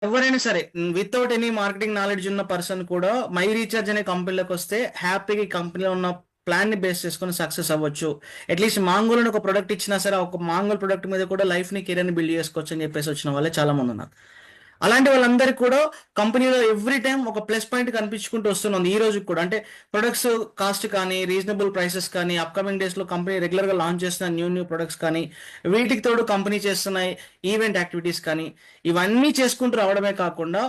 ఎవరైనా సరే without any marketing knowledge ఉన్న పర్సన్ కూడా మై రీఛార్జ్ అనే కంపెనీలోకి వస్తే హ్యాపీగా ఈ కంపెనీలో ఉన్న ప్లాన్ ని బేస్ చేసుకొని సక్సెస్ అవ్వచ్చు. అట్లీస్ట్ మాంగోల్ని ఒక ప్రొడక్ట్ ఇచ్చినా సరే ఒక మాంగోల్ ప్రొడక్ట్ మీద కూడా లైఫ్ ని కెరీర్ ని బిల్డ్ చేసుకోవచ్చు అని చెప్పేసి వచ్చిన వాళ్ళే చాలా మంది ఉన్నారు. అలాంటి వాళ్ళందరికీ కూడా కంపెనీలో ఎవ్రీ టైం ఒక ప్లస్ పాయింట్ కనిపించుకుంటూ వస్తుంది ఈ రోజు కూడా. అంటే ప్రొడక్ట్స్ కాస్ట్ కానీ, రీజనబుల్ ప్రైసెస్ కానీ, అప్కమింగ్ డేస్ లో కంపెనీ రెగ్యులర్ గా లాంచ్ చేస్తున్న న్యూ ప్రొడక్ట్స్ కానీ, వీటికి తోడు కంపెనీ చేస్తున్న ఈవెంట్ యాక్టివిటీస్ కానీ, ఇవన్నీ చేసుకుంటూ రావడమే కాకుండా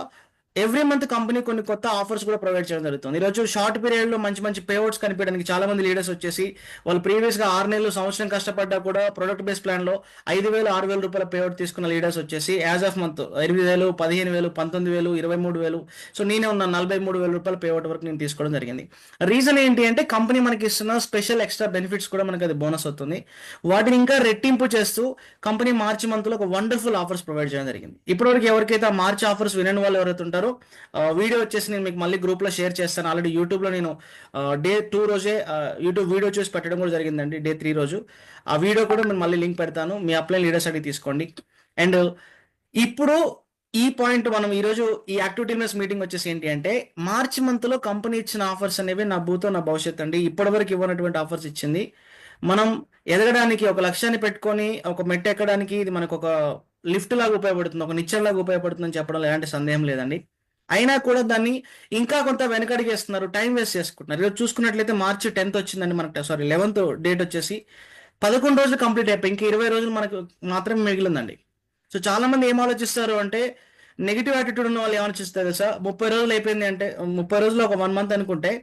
ఎవ్రీ మంత్ కంపెనీ కొన్ని కొత్త ఆఫర్స్ కూడా ప్రొవైడ్ చేయడం జరుగుతుంది. ఈరోజు షార్ట్ పీరియడ్ లో మంచి మంచి పేఅవుట్స్ కనిపించడానికి చాలా మంది లీడర్స్ వచ్చేసి వాళ్ళు ప్రీవియస్ గా 6 నెలలు సంవత్సరం కష్టపడ్డా కూడా ప్రొడక్ట్ బేస్ ప్లాన్ లో 5,000 6,000 రూపాయల పేఅవుట్ తీసుకున్న లీడర్స్ వచ్చేసి యాజ్ ఆఫ్ మంత్ 8,000 15,000 19,000 23,000, సో నేనే ఉన్న 43,000 రూపాయల పేఅవుట్ వరకు నేను తీసుకోవడం జరిగింది. రీజన్ ఏంటి అంటే కంపెనీ మనకి ఇస్తున్న స్పెషల్ ఎక్స్ట్రా బెనిఫిట్స్ కూడా మనకి అది బోనస్ అవుతుంది. వాటిని ఇంకా రెట్టింపు చేస్తూ కంపెనీ మార్చి మంత్ లో ఒక వండర్ఫుల్ ఆఫర్స్ ప్రొవైడ్ చేయడం జరిగింది. ఇప్పటివరకు ఎవరికైతే ఆ మార్చి ఆఫర్స్ వినని వాళ్ళు ఎవరైతే ఉంటారో వీడియో వచ్చేసి నేను మీకు మళ్ళీ గ్రూప్ లో షేర్ చేస్తాను. ఆల్రెడీ యూట్యూబ్ లో నేను డే 2 రోజే యూట్యూబ్ వీడియో చూసి పెట్టడం కూడా జరిగిందండి. డే 3 రోజు ఆ వీడియో కూడా నేను మళ్ళీ లింక్ పెడతాను, మీ అప్లై లీడర్స్ అడిగి తీసుకోండి. అండ్ ఇప్పుడు ఈ పాయింట్ మనం ఈరోజు ఈ యాక్టివిటీనెస్ మీటింగ్ వచ్చేసి ఏంటి అంటే మార్చి మంత్ లో కంపెనీ ఇచ్చిన ఆఫర్స్ అనేవి నా భూతో నా భవిష్యత్ అండి. ఇప్పటివరకు ఇవ్వనటువంటి ఆఫర్స్ ఇచ్చింది. మనం ఎదగడానికి ఒక లక్ష్యాన్ని పెట్టుకొని ఒక మెట్టు ఎక్కడానికి ఇది మనకు ఒక లిఫ్ట్ లాగా ఉపయోగపడుతుంది, ఒక నిచ్చెన లాగా ఉపయోగపడుతుంది అని చెప్పడం ఎలాంటి సందేహం లేదండి. అయినా కూడా దాన్ని ఇంకా కొంత వెనకడిగేస్తున్నారు, టైం వేస్ట్ చేసుకుంటున్నారు. ఈరోజు చూసుకున్నట్లయితే మార్చి 10th వచ్చిందండి మనకు, సారీ 11th డేట్ వచ్చేసి 11 రోజులు కంప్లీట్ అయిపోయి ఇంకా 20 రోజులు మనకు మాత్రమే మిగిలిందండి. సో చాలా మంది ఏం ఆలోచిస్తారు అంటే నెగిటివ్ యాటిట్యూడ్ ఉన్న వాళ్ళు ఏమనిపిస్తారు తెలుసా, 30 రోజులు అయిపోయింది అంటే 30 రోజులు ఒక 1 మంత్ అనుకుంటే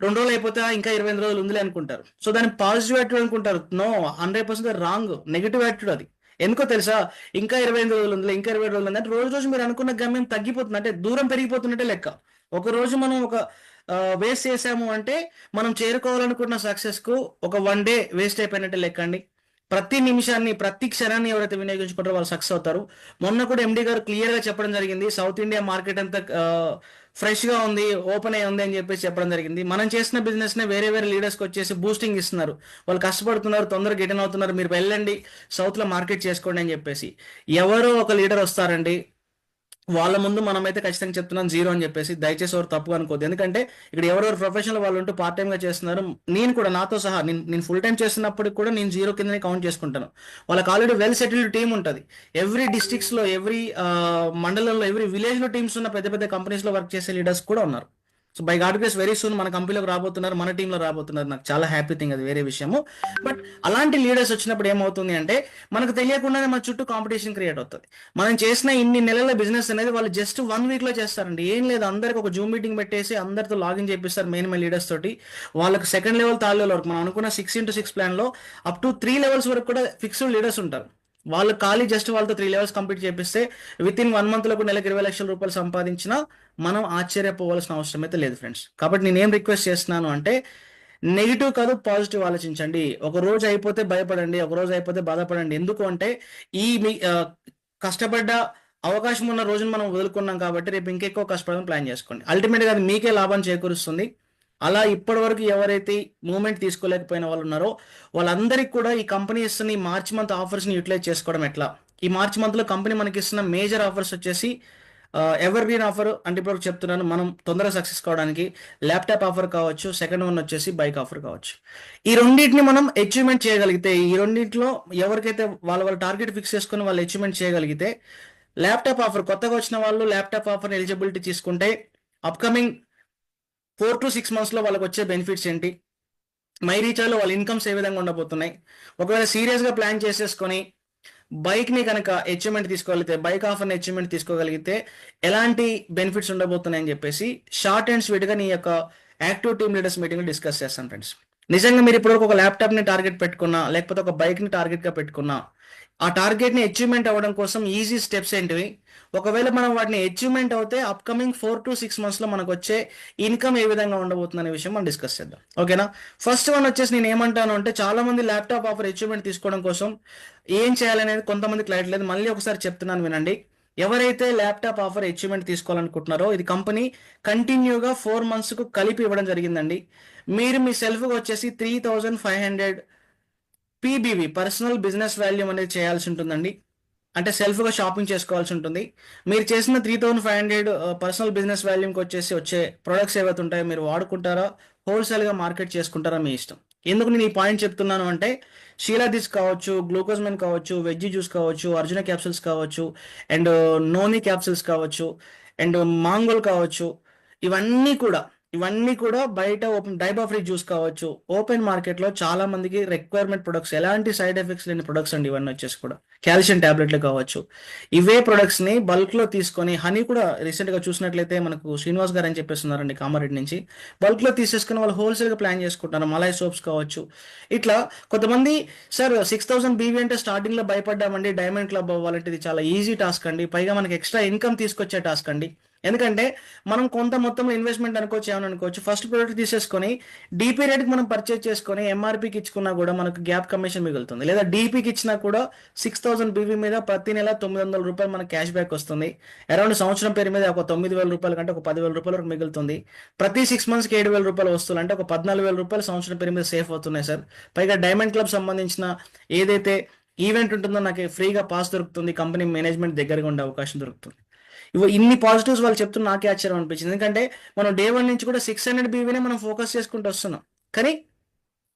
2 రోజులు అయిపోతే ఇంకా 25 రోజులు ఉందిలే అనుకుంటారు. సో దాన్ని పాజిటివ్ యాటిట్యూడ్ అనుకుంటారు. నో, 100% రాంగ్, నెగిటివ్ యాటిట్యూడ్ అది. ఎందుకో తెలుసా, ఇంకా 25 రోజులు ఉంది, ఇంకా 20 రోజులు ఉంది అంటే రోజు రోజు మీరు అనుకున్న గమ్యం తగ్గిపోతుంది, అంటే దూరం పెరిగిపోతున్నట్టే లెక్క. ఒక రోజు మనం ఒక వేస్ట్ చేసాము అంటే మనం చేరుకోవాలనుకున్న సక్సెస్ కు ఒక 1 డే వేస్ట్ అయిపోయినట్టే లెక్క అండి. ప్రతి నిమిషాన్ని ప్రతి క్షణాన్ని ఎవరైతే వినియోగించుకుంటారో వాళ్ళు సక్సెస్ అవుతారు. మొన్న కూడా ఎండి గారు క్లియర్ గా చెప్పడం జరిగింది, సౌత్ ఇండియా మార్కెట్ అంతా ఫ్రెష్ గా ఉంది, ఓపెన్ అయ్యి ఉంది అని చెప్పేసి చెప్పడం జరిగింది. మనం చేసిన బిజినెస్ నే వేరే వేరే లీడర్స్ కి వచ్చేసి బూస్టింగ్ ఇస్తున్నారు. వాళ్ళు కష్టపడుతున్నారు, తొందరగా గిటన్ అవుతున్నారు, మీరు వెళ్ళండి సౌత్ లో మార్కెట్ చేసుకోండి అని చెప్పేసి. ఎవరో ఒక లీడర్ వస్తారండి, వాళ్ళ ముందు మనమైతే ఖచ్చితంగా చెప్తున్నాం జీరో అని చెప్పేసి. దయచేసి ఎవరు తప్పుగా అనుకోద్దు, ఎందుకంటే ఇక్కడ ఎవరెవరు ప్రొఫెషనల్ వాళ్ళు ఉంటూ పార్ట్ టైం గా చేస్తున్నారు. నేను కూడా నాతో సహా నేను ఫుల్ టైం చేస్తున్నప్పటికి కూడా నేను జీరో కిందనే కౌంట్ చేసుకుంటాను. వాళ్ళకి ఆల్రెడీ వెల్ సెటిల్డ్ టీమ్ ఉంటుంది. ఎవ్రీ డిస్ట్రిక్ట్స్ లో, ఎవ్రీ మండలంలో, ఎవ్రీ విలేజ్ లో టీమ్స్ ఉన్న పెద్ద పెద్ద కంపెనీస్ లో వర్క్ చేసే లీడర్స్ కూడా ఉన్నారు. So by God grace very soon మన కంపెనీలోకి రాబోతున్నారు, మన టీంలో రాబోతున్నారు. నాకు చాలా హ్యాపీ థింగ్, అది వేరే విషయము. బట్ అలాంటి లీడర్స్ వచ్చినప్పుడు ఏమవుతుంది అంటే మనకు తెలియకుండానే మన చుట్టూ కాంపిటీషన్ క్రియేట్ అవుతుంది. మనం చేసిన ఇన్ని నెలల బిజినెస్ అనేది వాళ్ళు జస్ట్ 1 వీక్ లో చేస్తారండి. ఏం లేదు, అందరికి ఒక జూమ్ మీటింగ్ పెట్టేసి అందరితో లాగిన్ చేపిస్తారు మెయిన్ లీడర్స్ తోటి. వాళ్ళకి సెకండ్ లెవెల్, థర్డ్ లెవెల్ వరకు మనం అనుకున్న 6x6 ప్లాన్ లో అప్ టు 3 లెవెల్స్ వరకు కూడా ఫిక్స్డ్ లీడర్స్ ఉంటారు. వాళ్ళు ఖాళీ జస్ట్ వాళ్ళతో 3 లెవెల్స్ కంప్లీట్ చేపిస్తే విత్ ఇన్ 1 మంత్ లో నెలకు 20 లక్షల రూపాయలు సంపాదించినా మనం ఆశ్చర్యపోవాల్సిన అవసరం అయితే లేదు ఫ్రెండ్స్. కాబట్టి నేనేం రిక్వెస్ట్ చేస్తున్నాను అంటే నెగిటివ్ కాదు, పాజిటివ్ ఆలోచించండి. ఒక రోజు అయిపోతే భయపడండి, ఒక రోజు అయిపోతే బాధపడండి. ఎందుకు అంటే ఈ మీ కష్టపడ్డ అవకాశం ఉన్న రోజును మనం వదులుకున్నాం కాబట్టి రేపు ఇంకెక్కువ కష్టపడడం ప్లాన్ చేసుకోండి. అల్టిమేట్ గా అది మీకే లాభం చేకూరుస్తుంది. అలా ఇప్పటి వరకు ఎవరైతే మూమెంట్ తీసుకోలేకపోయిన వాళ్ళు ఉన్నారో వాళ్ళందరికీ కూడా ఈ కంపెనీ ఇస్తున్న ఈ మార్చ్ మంత్ ఆఫర్స్ ని యూటిలైజ్ చేసుకోవడం ఎట్లా. ఈ మార్చ్ మంత్ లో కంపెనీ మనకి ఇస్తున్న మేజర్ ఆఫర్స్ వచ్చేసి ఎవర్ గ్రీన్ ఆఫర్ అంటే ఇప్పుడు చెప్తున్నాను, మనం తొందరగా సక్సెస్ కావడానికి ల్యాప్టాప్ ఆఫర్ కావచ్చు, సెకండ్ వన్ వచ్చేసి బైక్ ఆఫర్ కావచ్చు. ఈ రెండింటిని మనం అచీవ్మెంట్ చేయగలిగితే, ఈ రెండింటిలో ఎవరికైతే వాళ్ళ టార్గెట్ ఫిక్స్ చేసుకుని వాళ్ళు అచీవ్మెంట్ చేయగలిగితే, ల్యాప్టాప్ ఆఫర్ కొత్తగా వచ్చిన వాళ్ళు ల్యాప్టాప్ ఆఫర్ ఎలిజిబిలిటీ తీసుకుంటే అప్కమింగ్ 4 to 6 months లో వాళ్ళకి వచ్చే బెనిఫిట్స్ ఏంటి, మై రీఛార్జ్ వాళ్ళ ఇన్కమ్స్ ఏ విధంగా ఉండబోతున్నాయి. ఒకవేళ సీరియస్ గా ప్లాన్ చేసేసుకొని బైక్ ని కనుక అచీవ్మెంట్ తీసుకోగలిగితే, బైక్ ఆఫర్ అచీవ్మెంట్ తీసుకోగలిగితే ఎలాంటి బెనిఫిట్స్ ఉండబోతున్నాయి అని చెప్పేసి షార్ట్ అండ్ స్వీట్ గా నీ యొక్క active team leaders meeting discuss చేస్తాను ఫ్రెండ్స్. నిజంగా మీరు ఇప్పటివరకు ఒక ల్యాప్టాప్ ని టార్గెట్ పెట్టుకున్నా, లేకపోతే ఒక బైక్ ని టార్గెట్ గా పెట్టుకున్నా, ఆ టార్గెట్ ని అచీవ్మెంట్ అవ్వడం కోసం ఈజీ స్టెప్స్ ఏంటివి, ఒకవేళ మనం వాటిని అచీవ్మెంట్ అవుతే అప్కమింగ్ 4 to 6 months లో మనకు వచ్చే ఇన్కమ్ ఏ విధంగా ఉండబోతుంది అనే విషయం మనం డిస్కస్ చేద్దాం. ఓకేనా. ఫస్ట్ వన్ వచ్చేసి నేను ఏమంటాను అంటే చాలా మంది ల్యాప్టాప్ ఆఫర్ అచీవ్మెంట్ తీసుకోవడం కోసం ఏం చేయాలనేది కొంతమంది క్లారిటీ లేదు. మళ్ళీ ఒకసారి చెప్తున్నాను వినండి. ఎవరైతే ల్యాప్టాప్ ఆఫర్ అచీవ్మెంట్ తీసుకోవాలనుకుంటున్నారో ఇది కంపెనీ కంటిన్యూగా 4 months కు కలిపి ఇవ్వడం జరిగిందండి. మీరు మీ సెల్ఫ్గా వచ్చేసి 3,500 పీబీవి పర్సనల్ బిజినెస్ వాల్యూమ్ అనేది చేయాల్సి ఉంటుందండి. అంటే సెల్ఫ్గా షాపింగ్ చేసుకోవాల్సి ఉంటుంది. మీరు చేసిన 3500 పర్సనల్ బిజినెస్ వాల్యూమ్కి వచ్చేసి వచ్చే ప్రొడక్ట్స్ ఏవైతే ఉంటాయో మీరు వాడుకుంటారా, హోల్సేల్గా మార్కెట్ చేసుకుంటారా మీ ఇష్టం. ఎందుకు నేను ఈ పాయింట్ చెప్తున్నాను అంటే షీలా దిస్ కావచ్చు, గ్లూకోజ్మెన్ కావచ్చు, వెజ్జీ జ్యూస్ కావచ్చు, అర్జున క్యాప్సిల్స్ కావచ్చు, అండ్ నోని క్యాప్సిల్స్ కావచ్చు, అండ్ మాంగోల్ కావచ్చు, ఇవన్నీ కూడా ఇవన్నీ కూడా బయట ఓపెన్ డైబా ఫ్రీ జ్యూస్ కావచ్చు, ఓపెన్ మార్కెట్లో చాలా మందికి రిక్వైర్మెంట్ ప్రొడక్ట్స్, ఎలాంటి సైడ్ ఎఫెక్ట్స్ లేని ప్రొడక్ట్స్ అండి ఇవన్నీ వచ్చేసి కూడా. కాల్షియం టాబ్లెట్లు కావచ్చు, ఇవే ప్రొడక్ట్స్ని బల్క్లో తీసుకొని, హనీ కూడా రీసెంట్గా చూసినట్లయితే మనకు శ్రీనివాస్ గారు అని చెప్పేస్తున్నారండి కామారెడ్డి నుంచి, బల్క్లో తీసేసుకుని వాళ్ళు హోల్సేల్గా ప్లాన్ చేసుకుంటున్నారు. మలై సోప్స్ కావచ్చు. ఇట్లా కొంతమంది, సార్ 6000 బీవీ అంటే స్టార్టింగ్లో భయపడ్డామండి, డైమండ్ క్లబ్ అవ్వాలంటే ఇది చాలా ఈజీ టాస్క్ అండి, పైగా మనకి ఎక్స్ట్రా ఇన్కమ్ తీసుకొచ్చే టాస్క్ అండి. ఎందుకంటే మనం కొంత మొత్తంలో ఇన్వెస్ట్మెంట్ అనుకోవచ్చు, ఏమని అనుకోవచ్చు, ఫస్ట్ ప్రోడక్ట్ తీసేసుకొని డీపీ రేట్కి మనం పర్చేజ్ చేసుకొని ఎంఆర్పీకి ఇచ్చుకున్నా కూడా మనకు గ్యాప్ కమిషన్ మిగులుతుంది. లేదా డీపీకి ఇచ్చినా కూడా 6000 బీవీ మీద ప్రతి నెల 900 రూపాయలు మనకు క్యాష్ బ్యాక్ వస్తుంది. అరౌండ్ సంవత్సరం పేరు మీద ఒక 9000 రూపాయల కంటే ఒక 10,000 రూపాయల వరకు మిగులుతుంది. ప్రతి 6 మంత్స్కి 7,000 రూపాయలు వస్తువులు అంటే ఒక 14,000 రూపాయలు సంవత్సరం పేరు మీద సేఫ్ అవుతున్నాయి సార్. పైగా డైమండ్ క్లబ్ సంబంధించిన ఏదైతే ఈవెంట్ ఉంటుందో నాకు ఫ్రీగా పాస్ దొరుకుతుంది, కంపెనీ మేనేజ్మెంట్ దగ్గరగా ఉండే అవకాశం దొరుకుతుంది. ఇన్ని పాజిటివ్స్ వాళ్ళు చెప్తున్న నాకే ఆశ్చర్యం అనిపించింది. ఎందుకంటే మనం డే 1 నుంచి కూడా 600 బీవీనే మనం ఫోకస్ చేసుకుంటూ వస్తున్నాం. కానీ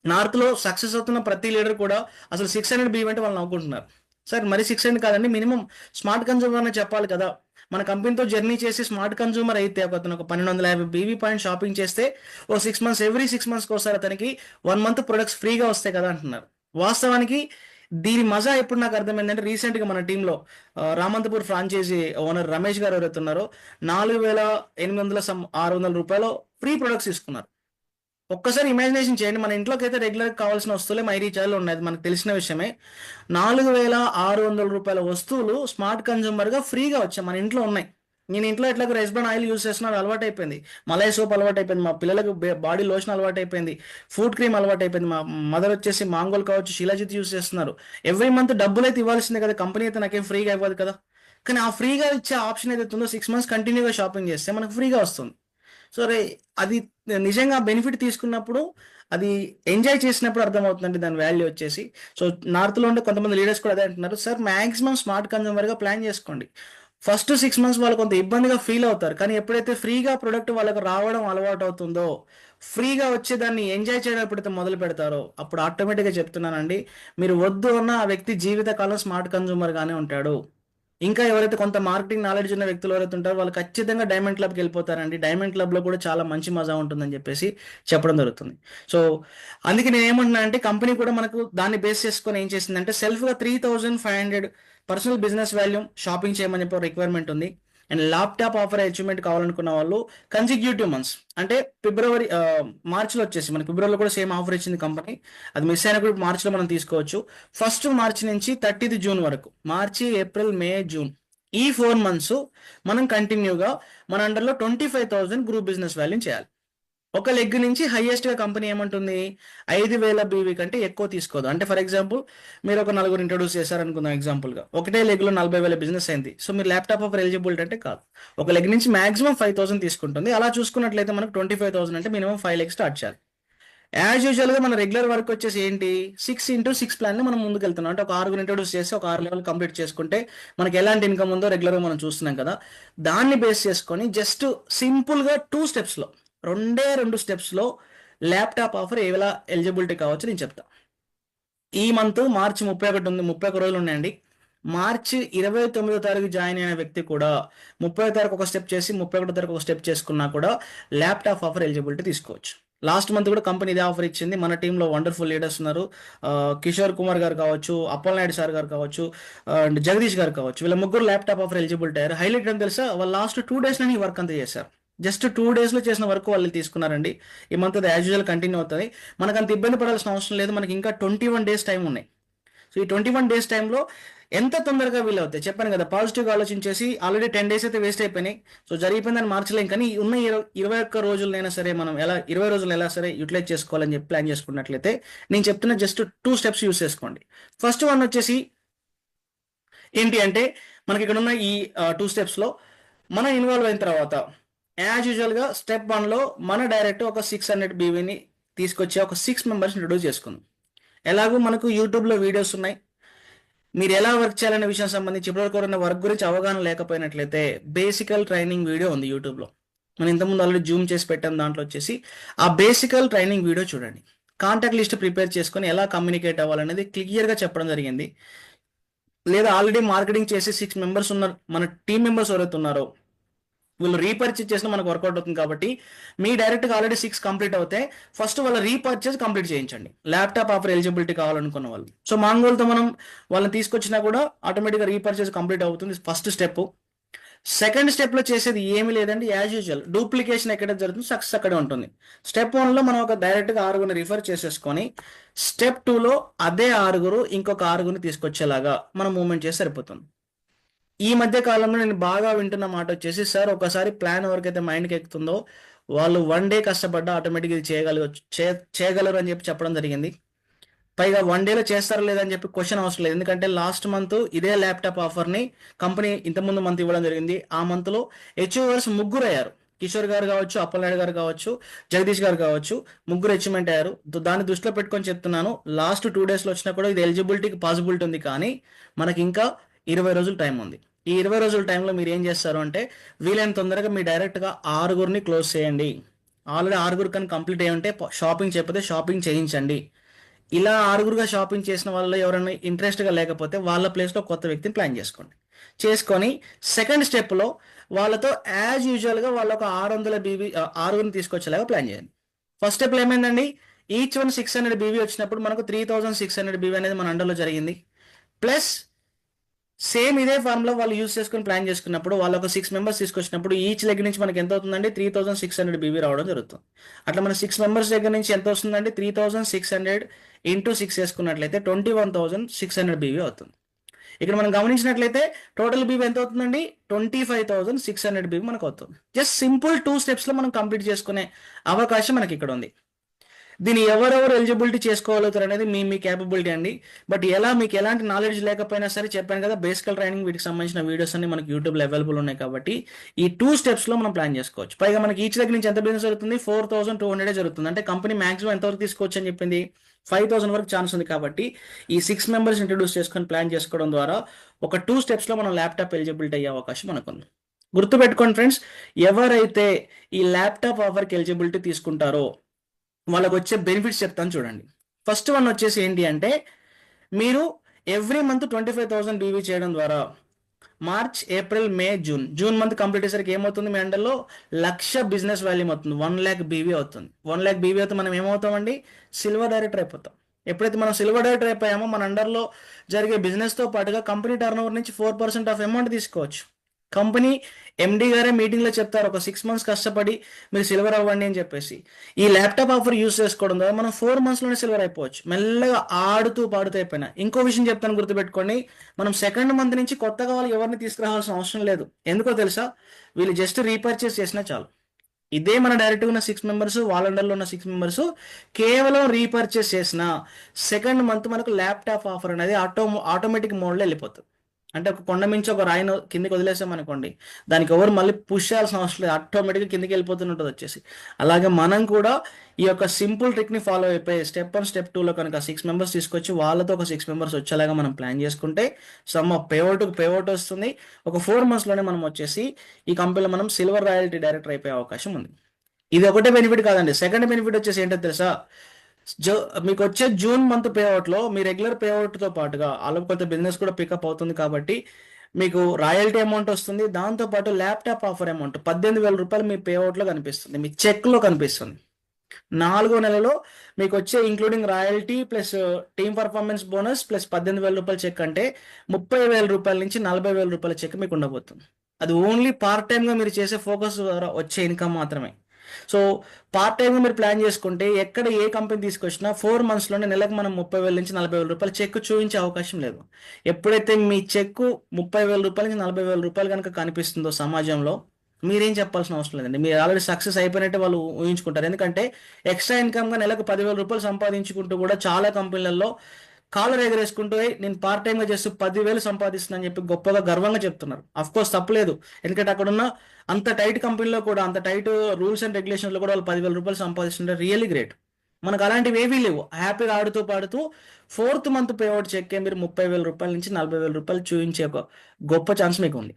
నార్త్లో సక్సెస్ అవుతున్న ప్రతి లీడర్ కూడా అసలు 600 బీవీ అంటే వాళ్ళు నవ్వుకుంటున్నారు. సార్ మరి 600 కాదండి, మినిమం స్మార్ట్ కన్జ్యూమర్ అని చెప్పాలి కదా. మన కంపెనీతో జర్నీ చేసి స్మార్ట్ కన్జ్యూమర్ అయితే అతను ఒక 1250 బీవీ పాయింట్ షాపింగ్ చేస్తే ఓ 6 మంత్స్, ఎవ్రీ 6 మంత్స్కి ఒకసారి అతనికి 1 మంత్ ప్రొడక్ట్స్ ఫ్రీగా వస్తాయి కదా అంటున్నారు. వాస్తవానికి దీని మజా ఎప్పుడు నాకు అర్థమైందంటే రీసెంట్గా మన టీంలో రామంతపూర్ ఫ్రాంచైజీ ఓనర్ రమేష్ గారు ఎవరైతే ఉన్నారో 4800 రూపాయలు ఫ్రీ ప్రొడక్ట్స్ తీసుకున్నారు. ఒక్కసారి ఇమాజినేషన్ చేయండి, మన ఇంట్లోకి అయితే రెగ్యులర్గా కావాల్సిన వస్తువులే మై రీఛార్జ్లో ఉన్నాయి, మనకు తెలిసిన విషయమే. 4600 రూపాయల వస్తువులు స్మార్ట్ కన్జ్యూమర్గా ఫ్రీగా వచ్చాయి, మన ఇంట్లో ఉన్నాయి. నేను ఇంట్లో ఎట్లాగో రైస్ బ్రాన్ ఆయిల్ యూస్ చేస్తున్నా, అలవాటు అయిపోయింది. మలై సోప్ అలవాటు అయిపోయింది, మా పిల్లలకు బాడీ లోషన్ అలవాటు అయిపోయింది, ఫుడ్ క్రీమ్ అలవాటు అయిపోయింది. మా మదర్ వచ్చేసి మాంగోల్ కావచ్చు, శిలాజిత్ యూస్ చేస్తున్నారు. ఎవ్రీ మంత్ డబ్బులు అయితే ఇవ్వాల్సిందే కదా, కంపెనీ అయితే నాకేం ఫ్రీగా ఇవ్వదు కదా. కానీ ఆ ఫ్రీగా ఇచ్చే ఆప్షన్ ఏదైతే ఉందో 6 మంత్స్ కంటిన్యూగా షాపింగ్ చేస్తే మనకు ఫ్రీగా వస్తుంది. సో అది నిజంగా బెనిఫిట్ తీసుకున్నప్పుడు, అది ఎంజాయ్ చేసినప్పుడు అర్థమవుతుందండి దాని వాల్యూ వచ్చేసి. సో నార్త్లో ఉండే కొంతమంది లీడర్స్ కూడా అదే అంటున్నారు, సార్ మ్యాక్సిమం స్మార్ట్ కన్జ్యూమర్గా ప్లాన్ చేసుకోండి. ఫస్ట్ 6 మంత్స్ వాళ్ళు కొంత ఇబ్బందిగా ఫీల్ అవుతారు, కానీ ఎప్పుడైతే ఫ్రీగా ప్రొడక్ట్ వాళ్ళకి రావడం అలవాటు అవుతుందో, ఫ్రీగా వచ్చేదాన్ని ఎంజాయ్ చేయడం ఎప్పుడైతే మొదలు పెడతారో, అప్పుడు ఆటోమేటిక్గా చెప్తున్నానండి, మీరు వద్దు అన్న ఆ వ్యక్తి జీవితకాలం స్మార్ట్ కన్జ్యూమర్గానే ఉంటాడు. ఇంకా ఎవరైతే కొంత మార్కెటింగ్ నాలెడ్జ్ ఉన్న వ్యక్తులు ఎవరైతే ఉంటారో వాళ్ళు ఖచ్చితంగా డైమండ్ క్లబ్కి వెళ్ళిపోతారండి. డైమండ్ క్లబ్లో కూడా చాలా మంచి మజా ఉంటుందని చెప్పేసి చెప్పడం జరుగుతుంది. సో అందుకే నేను ఏమంటున్నా అంటే కంపెనీ కూడా మనకు దాన్ని బేస్ చేసుకొని ఏం చేసిందంటే సెల్ఫ్గా 3500 పర్సనల్ బిజినెస్ వాల్యూమ్ షాపింగ్ చేయమని చెప్పి రిక్వైర్మెంట్ ఉంది. అండ్ ల్యాప్టాప్ ఆఫర్ అచీవ్మెంట్ కావాలనుకున్న వాళ్ళు కన్సిక్యూటివ్ మంత్స్ అంటే మార్చిలో వచ్చేసి మనకి ఫిబ్రవరిలో కూడా సేమ్ ఆఫర్ ఇచ్చింది కంపెనీ. అది మిస్ అయినా కూడా మార్చిలో మనం తీసుకోవచ్చు. 1 మార్చి నుంచి 30 జూన్ వరకు, మార్చి, ఏప్రిల్, మే, జూన్, ఈ 4 మంత్స్ మనం కంటిన్యూగా మన అండర్లో 25,000 గ్రూప్ బిజినెస్ వాల్యూమ్ చేయాలి. ఒక లెగ్ నుంచి హైయెస్ట్గా కంపెనీ ఏమంటుంది, 5,000 బీవీ కంటే ఎక్కువ తీసుకోదు. అంటే ఫర్ ఎగ్జాంపుల్ మీరు ఒక నలుగురు ఇంట్రొడ్యూస్ చేశారనుకుందాం ఎగ్జాంపుల్గా, ఒకటే లెగ్లో 40,000 బిజినెస్ అయింది. సో మీరు ల్యాప్టాప్ ఆఫర్ ఎలిజిబిలిటీ అంటే కాదు, ఒక లెగ్ నుంచి మాక్సిమం 5,000 తీసుకుంటుంది. అలా చూసుకున్నట్లయితే మనకు 25,000 అంటే మినిమం 5 లెగ్ స్టార్ట్ చేయాలి. యాజ్ యూజువల్గా మన రెగ్యులర్ వర్క్ వచ్చేసి ఏంటి, 6x6 ప్లాన్ని మనం ముందుకు వెళ్తున్నాం. అంటే ఒక 6 ఇంట్రొడ్యూస్ చేసి ఒక 6 లెవెల్ కంప్లీట్ చేసుకుంటే మనకి ఎలాంటి ఇన్కమ్ ఉందో రెగ్యులర్గా మనం చూస్తున్నాం కదా. దాన్ని బేస్ చేసుకొని జస్ట్ సింపుల్గా 2 స్టెప్స్లో, 2 స్టెప్స్లో ల్యాప్టాప్ ఆఫర్ ఎలా ఎలిజిబిలిటీ కావచ్చు నేను చెప్తా. ఈ మంత్ మార్చి 31 ఉంది, 31 రోజులు ఉన్నాయండి. మార్చి 29వ తారీఖు జాయిన్ అయిన వ్యక్తి కూడా 30వ తారీఖు ఒక స్టెప్ చేసి 31వ తారీఖు ఒక స్టెప్ చేసుకున్నా కూడా ల్యాప్టాప్ ఆఫర్ ఎలిజిబిలిటీ తీసుకోవచ్చు. లాస్ట్ మంత్ కూడా కంపెనీ ఇదే ఆఫర్ ఇచ్చింది. మన టీంలో వండర్ఫుల్ లీడర్స్ ఉన్నారు, కిషోర్ కుమార్ గారు కావచ్చు, అప్పల్ నాయుడు సార్ గారు కావచ్చు, అండ్ జగదీష్ గారు కావచ్చు. వీళ్ళ ముగ్గురు ల్యాప్టాప్ ఆఫర్ ఎలిజిబిలిటీ అయ్యారు. హైలైట్ అని తెలుసా, వాళ్ళు లాస్ట్ 2 డేస్లోనే ఈ వర్క్ అంతా చేశారు. జస్ట్ 2 డేస్లో చేసిన వర్క్ వాళ్ళు తీసుకున్నారండి. ఈ మంత్ అది యాజ్ యూజువల్ కంటిన్యూ అవుతుంది. మనకు అంత ఇబ్బంది పడాల్సిన అవసరం లేదు, మనకి ఇంకా 21 డేస్ టైం ఉన్నాయి. సో ఈ 21 డేస్ టైంలో ఎంత తొందరగా వీలు అవుతాయి చెప్పాను కదా. పాజిటివ్గా ఆలోచించేసి ఆల్రెడీ 10 డేస్ అయితే వేస్ట్ అయిపోయినాయి. సో జరిగిపోయిందని మార్చలేం, కానీ ఉన్న 21 రోజులైనా సరే మనం 20 రోజులు ఎలా సరే యూటిలైజ్ చేసుకోవాలని చెప్పి ప్లాన్ చేసుకున్నట్లయితే నేను చెప్తున్న జస్ట్ 2 స్టెప్స్ యూస్ చేసుకోండి. ఫస్ట్ వన్ వచ్చేసి ఏంటి అంటే, మనకి ఇక్కడ ఉన్న ఈ 2 స్టెప్స్లో మనం ఇన్వాల్వ్ అయిన తర్వాత యాజ్ యూజువల్గా స్టెప్ 1లో మన డైరెక్ట్ ఒక 600 బీవీని తీసుకొచ్చి ఒక 6 మెంబర్స్ ఇంట్రొడ్యూస్ చేసుకుందాం. ఎలాగో మనకు యూట్యూబ్లో వీడియోస్ ఉన్నాయి, మీరు ఎలా వర్క్ చేయాలనే విషయం సంబంధించి ఇప్పటివరకు ఉన్న వర్క్ గురించి అవగాహన లేకపోయినట్లయితే బేసికల్ ట్రైనింగ్ వీడియో ఉంది యూట్యూబ్లో. మనం ఇంతకుముందు ఆల్రెడీ జూమ్ చేసి పెట్టాం. దాంట్లో వచ్చేసి ఆ బేసికల్ ట్రైనింగ్ వీడియో చూడండి. కాంటాక్ట్ లిస్ట్ ప్రిపేర్ చేసుకొని ఎలా కమ్యూనికేట్ అవ్వాలనేది క్లియర్గా చెప్పడం జరిగింది. లేదా ఆల్రెడీ మార్కెటింగ్ చేసి 6 మెంబర్స్ ఉన్నారు, మన టీం మెంబర్స్ ఎవరైతే ఉన్నారో వీళ్ళు రీపర్చేజ్ చేసినా మనకు వర్కౌట్ అవుతుంది. కాబట్టి మీ డైరెక్ట్గా ఆల్రెడీ 6 కంప్లీట్ అవుతే ఫస్ట్ వాళ్ళ రీపర్చేజ్ కంప్లీట్ చేయించండి, ల్యాప్టాప్ ఆఫర్ ఎలిజిబిలిటీ కావాలనుకున్న వాళ్ళు. సో మాంగోల్తో మనం వాళ్ళని తీసుకొచ్చినా కూడా ఆటోమేటిక్గా రీపర్చేజ్ కంప్లీట్ అవుతుంది, ఫస్ట్ స్టెప్. సెకండ్ స్టెప్లో చేసేది ఏమీ లేదండి, యాజ్ యూజువల్ డూప్లికేషన్ ఎక్కడ జరుగుతుంది సక్సెస్ అక్కడే ఉంటుంది. స్టెప్ 1లో మనం ఒక డైరెక్ట్గా 6 రిఫర్ చేసేసుకొని స్టెప్ 2లో అదే 6 ఇంకొక 6 తీసుకొచ్చేలాగా మనం మూవ్మెంట్ చేసి సరిపోతుంది. ఈ మధ్య కాలంలో నేను బాగా వింటున్న మాట వచ్చేసి, సార్ ఒకసారి ప్లాన్ ఎవరికైతే మైండ్కి ఎక్కుతుందో వాళ్ళు 1 డే కష్టపడ్డా ఆటోమేటిక్గా ఇది చేయగలరు అని చెప్పి చెప్పడం జరిగింది. పైగా 1 డేలో చేస్తారా లేదని చెప్పి క్వశ్చన్ అవసరం లేదు. ఎందుకంటే లాస్ట్ మంత్ ఇదే ల్యాప్టాప్ ఆఫర్ని కంపెనీ ఇంతకుముందు మంత్ ఇవ్వడం జరిగింది. ఆ మంత్లో అచీవర్స్ 3 అయ్యారు. కిషోర్ గారు కావచ్చు, అప్పలనాయుడు గారు కావచ్చు, జగదీష్ గారు కావచ్చు, 3 అచీవ్మెంట్ అయ్యారు. దాన్ని దృష్టిలో పెట్టుకొని చెప్తున్నాను, లాస్ట్ 2 డేస్లో వచ్చినా కూడా ఇది ఎలిజిబిలిటీకి పాసిబిలిటీ ఉంది. కానీ మనకి ఇంకా 20 రోజులు టైం ఉంది. ఈ 20 రోజుల టైంలో మీరు ఏం చేస్తారు అంటే వీలైన తొందరగా మీ డైరెక్ట్గా 6 క్లోజ్ చేయండి. ఆల్రెడీ 6 కానీ కంప్లీట్ అయ్యి ఉంటే షాపింగ్ చెప్పితే షాపింగ్ చేయించండి. ఇలా 6గా షాపింగ్ చేసిన వాళ్ళు ఎవరైనా ఇంట్రెస్ట్గా లేకపోతే వాళ్ళ ప్లేస్లో కొత్త వ్యక్తిని ప్లాన్ చేసుకొని సెకండ్ స్టెప్లో వాళ్ళతో యాజ్ యూజువల్గా వాళ్ళ ఒక 600 బీవీ 6 తీసుకొచ్చేలాగా ప్లాన్ చేయండి. ఫస్ట్ స్టెప్లో ఏమైందండి, ఈచ్ వన్ 600 బీవీ వచ్చినప్పుడు మనకు 3600 బీవీ అనేది మన అండర్లో జరిగింది. ప్లస్ సేమ్ ఇదే ఫార్ములా వాళ్ళు యూజ్ చేసుకుని ప్లాన్ చేసుకున్నప్పుడు వాళ్ళు ఒక 6 మెంబర్స్ తీసుకొచ్చినప్పుడు ఈచ్ లెగ్ నుంచి మనకి ఎంత అవుతుందండి, 3600 బీవీ రావడం జరుగుతుంది. అట్లా మన 6 మెంబర్స్ దగ్గర నుంచి ఎంత వస్తుందండి, 3600 ఇంటూ 6 వేసుకున్నట్లయితే 21,600 బీవీ అవుతుంది. ఇక్కడ మనం గమనించినట్లయితే టోటల్ బీవీ ఎంత అవుతుందండి, 25,600 బీవీ మనకు అవుతుంది. జస్ట్ సింపుల్ 2 స్టెప్స్లో మనం కంప్లీట్ చేసుకునే అవకాశం మనకి ఇక్కడ ఉంది. దీన్ని ఎవరెవరు ఎలిజిబిలిటీ చేసుకోగలుగుతారు అనేది మీ క్యాపబిలిటీ అండి. బట్ మీకు ఎలాంటి నాలెడ్జ్ లేకపోయినా సరే చెప్పాను కదా, బేసికల్ ట్రైనింగ్ వీటికి సంబంధించిన వీడియోస్ అన్ని మనకి యూట్యూబ్లో అవైలబుల్ ఉన్నాయి. కాబట్టి ఈ 2 స్టెప్స్లో మనం ప్లాన్ చేసుకోవచ్చు. పైగా మనకి ఈచ్ దగ్గర నుంచి ఎంత బిజినెస్ జరుగుతుంది, 4,200 జరుగుతుంది. అంటే కంపెనీ మాక్సిమం ఎంతవరకు తీసుకోవచ్చు అని చెప్పింది, 5,000 వరకు ఛాన్స్ ఉంది. కాబట్టి ఈ 6 మెంబర్స్ ఇంట్రడ్యూస్ చేసుకొని ప్లాన్ చేసుకోవడం ద్వారా ఒక 2 స్టెప్స్లో మనం ల్యాప్టాప్ ఎలిజిబిలిటీ అయ్యే అవకాశం మనకుంది. గుర్తుపెట్టుకోండి ఫ్రెండ్స్, ఎవరైతే ఈ ల్యాప్టాప్ ఆఫర్కి ఎలిజిబిలిటీ తీసుకుంటారో వాళ్ళకి వచ్చే బెనిఫిట్స్ చెప్తాను చూడండి. ఫస్ట్ వన్ వచ్చేసి ఏంటి అంటే, మీరు ఎవ్రీ మంత్ 25,000 బీవీ చేయడం ద్వారా మార్చ్, ఏప్రిల్, మే, జూన్ మంత్ కంప్లీట్ అయ్యేసరికి ఏమవుతుంది, మీ అండర్లో 1,00,000 బిజినెస్ వాల్యూమ్ అవుతుంది, 1,00,000 బీవీ అవుతుంది. 1,00,000 బీవీ అయితే మనం ఏమవుతామండి, సిల్వర్ డైరెక్టర్ అయిపోతాం. ఎప్పుడైతే మనం సిల్వర్ డైరెక్టర్ అయిపోయామో మన అండర్లో జరిగే బిజినెస్తో పాటుగా కంపెనీ టర్న్ ఓవర్ నుంచి 4% ఆఫ్ అమౌంట్ తీసుకోవచ్చు. కంపెనీ ఎండి గారే మీటింగ్లో చెప్తారు, ఒక 6 మంత్స్ కష్టపడి మీరు సిల్వర్ అవ్వండి అని చెప్పేసి. ఈ ల్యాప్టాప్ ఆఫర్ యూస్ చేసుకోవడం ద్వారా మనం 4 మంత్స్లోనే సిల్వర్ అయిపోవచ్చు, మెల్లగా ఆడుతూ పాడుతూ అయిపోయినా. ఇంకో విషయం చెప్తాను గుర్తుపెట్టుకోండి, మనం సెకండ్ మంత్ నుంచి కొత్తగా వాళ్ళు ఎవరిని తీసుకురావాల్సిన అవసరం లేదు. ఎందుకో తెలుసా, వీళ్ళు జస్ట్ రీపర్చేస్ చేసినా చాలు. ఇదే మన డైరెక్ట్గా ఉన్న 6 మెంబర్స్, వాళ్ళ అండర్లో ఉన్న 6 మెంబర్స్ కేవలం రీపర్చేస్ చేసిన సెకండ్ మంత్ మనకు ల్యాప్టాప్ ఆఫర్ అనేది ఆటోమేటిక్ మోడ్లో వెళ్ళిపోతుంది. అంటే ఒక కొండ మించి ఒక రాయిని కిందికి వదిలేసామనుకోండి, దానికి ఎవరు మళ్ళీ పుష్ చేయాల్సిన అవసరం లేదు, ఆటోమేటిక్గా కిందికి వెళ్ళిపోతుంటుంది వచ్చేసి. అలాగే మనం కూడా ఈ యొక్క సింపుల్ ట్రిక్ని ఫాలో అయిపోయి స్టెప్ 1 స్టెప్ 2లో కనుక 6 మెంబర్స్ తీసుకొచ్చి వాళ్ళతో ఒక 6 మెంబర్స్ వచ్చేలాగా మనం ప్లాన్ చేసుకుంటే సమ్ పేవోట్ వస్తుంది. ఒక 4 మంత్స్లోనే మనం వచ్చేసి ఈ కంపెనీలో మనం సిల్వర్ రాయల్టీ డైరెక్టర్ అయిపోయే అవకాశం ఉంది. ఇది ఒకటే బెనిఫిట్ కాదండి, సెకండ్ బెనిఫిట్ వచ్చేసి ఏంటో తెలుసా, మీకు వచ్చే జూన్ మంత్ పేఅవుట్లో మీ రెగ్యులర్ పేఅవుట్తో పాటుగా ఆలోపు కొంత బిజినెస్ కూడా పికప్ అవుతుంది. కాబట్టి మీకు రాయల్టీ అమౌంట్ వస్తుంది, దాంతోపాటు ల్యాప్టాప్ ఆఫర్ అమౌంట్ 18,000 రూపాయలు మీ పేఅవుట్లో కనిపిస్తుంది, మీ చెక్లో కనిపిస్తుంది. 4వ నెలలో మీకు వచ్చే including royalty plus team performance bonus plus 18,000 రూపాయల చెక్ అంటే 30,000 రూపాయల నుంచి 40,000 రూపాయల చెక్ మీకు ఉండబోతుంది. అది ఓన్లీ పార్ట్ టైంగా మీరు చేసే ఫోకస్ ద్వారా వచ్చే ఇన్కమ్ మాత్రమే. సో పార్ట్ టైంగా మీరు ప్లాన్ చేసుకుంటే ఎక్కడ ఏ కంపెనీ తీసుకొచ్చినా 4 మంత్స్లోనే నెలకు మనం 30,000 నుంచి 40,000 రూపాయలు చెక్ చూపించే అవకాశం లేదు. ఎప్పుడైతే మీ చెక్ 30,000 రూపాయల నుంచి 40,000 రూపాయలు కనుక కనిపిస్తుందో సమాజంలో, మీరేం చెప్పాల్సిన అవసరం లేదండి, మీరు ఆల్రెడీ సక్సెస్ అయిపోయినట్టే వాళ్ళు ఊహించుకుంటారు. ఎందుకంటే ఎక్స్ట్రా ఇన్కమ్గా నెలకు 10,000 రూపాయలు సంపాదించుకుంటూ కూడా చాలా కంపెనీలలో కాలర్ ఎగరేసుకుంటూ నేను పార్ట్ టైంగా చేస్తూ 10,000 సంపాదిస్తున్నాను చెప్పి గొప్పగా గర్వంగా చెప్తున్నారు. అఫ్కోర్స్ తప్పలేదు, ఎందుకంటే అక్కడున్న అంత టైట్ కంపెనీలో కూడా, అంత టైట్ రూల్స్ అండ్ రెగ్యులేషన్లో కూడా వాళ్ళు 10,000 రూపాయలు సంపాదిస్తుంటే రియల్లీ గ్రేట్. మనకు అలాంటివి ఏవీ లేవు. హ్యాపీగా ఆడుతూ పాడుతూ 4th మంత్ పేఅవుట్ చెక్కే మీరు 30,000 రూపాయల నుంచి 40,000 రూపాయలు చూయించే ఒక గొప్ప ఛాన్స్ మీకు ఉంది.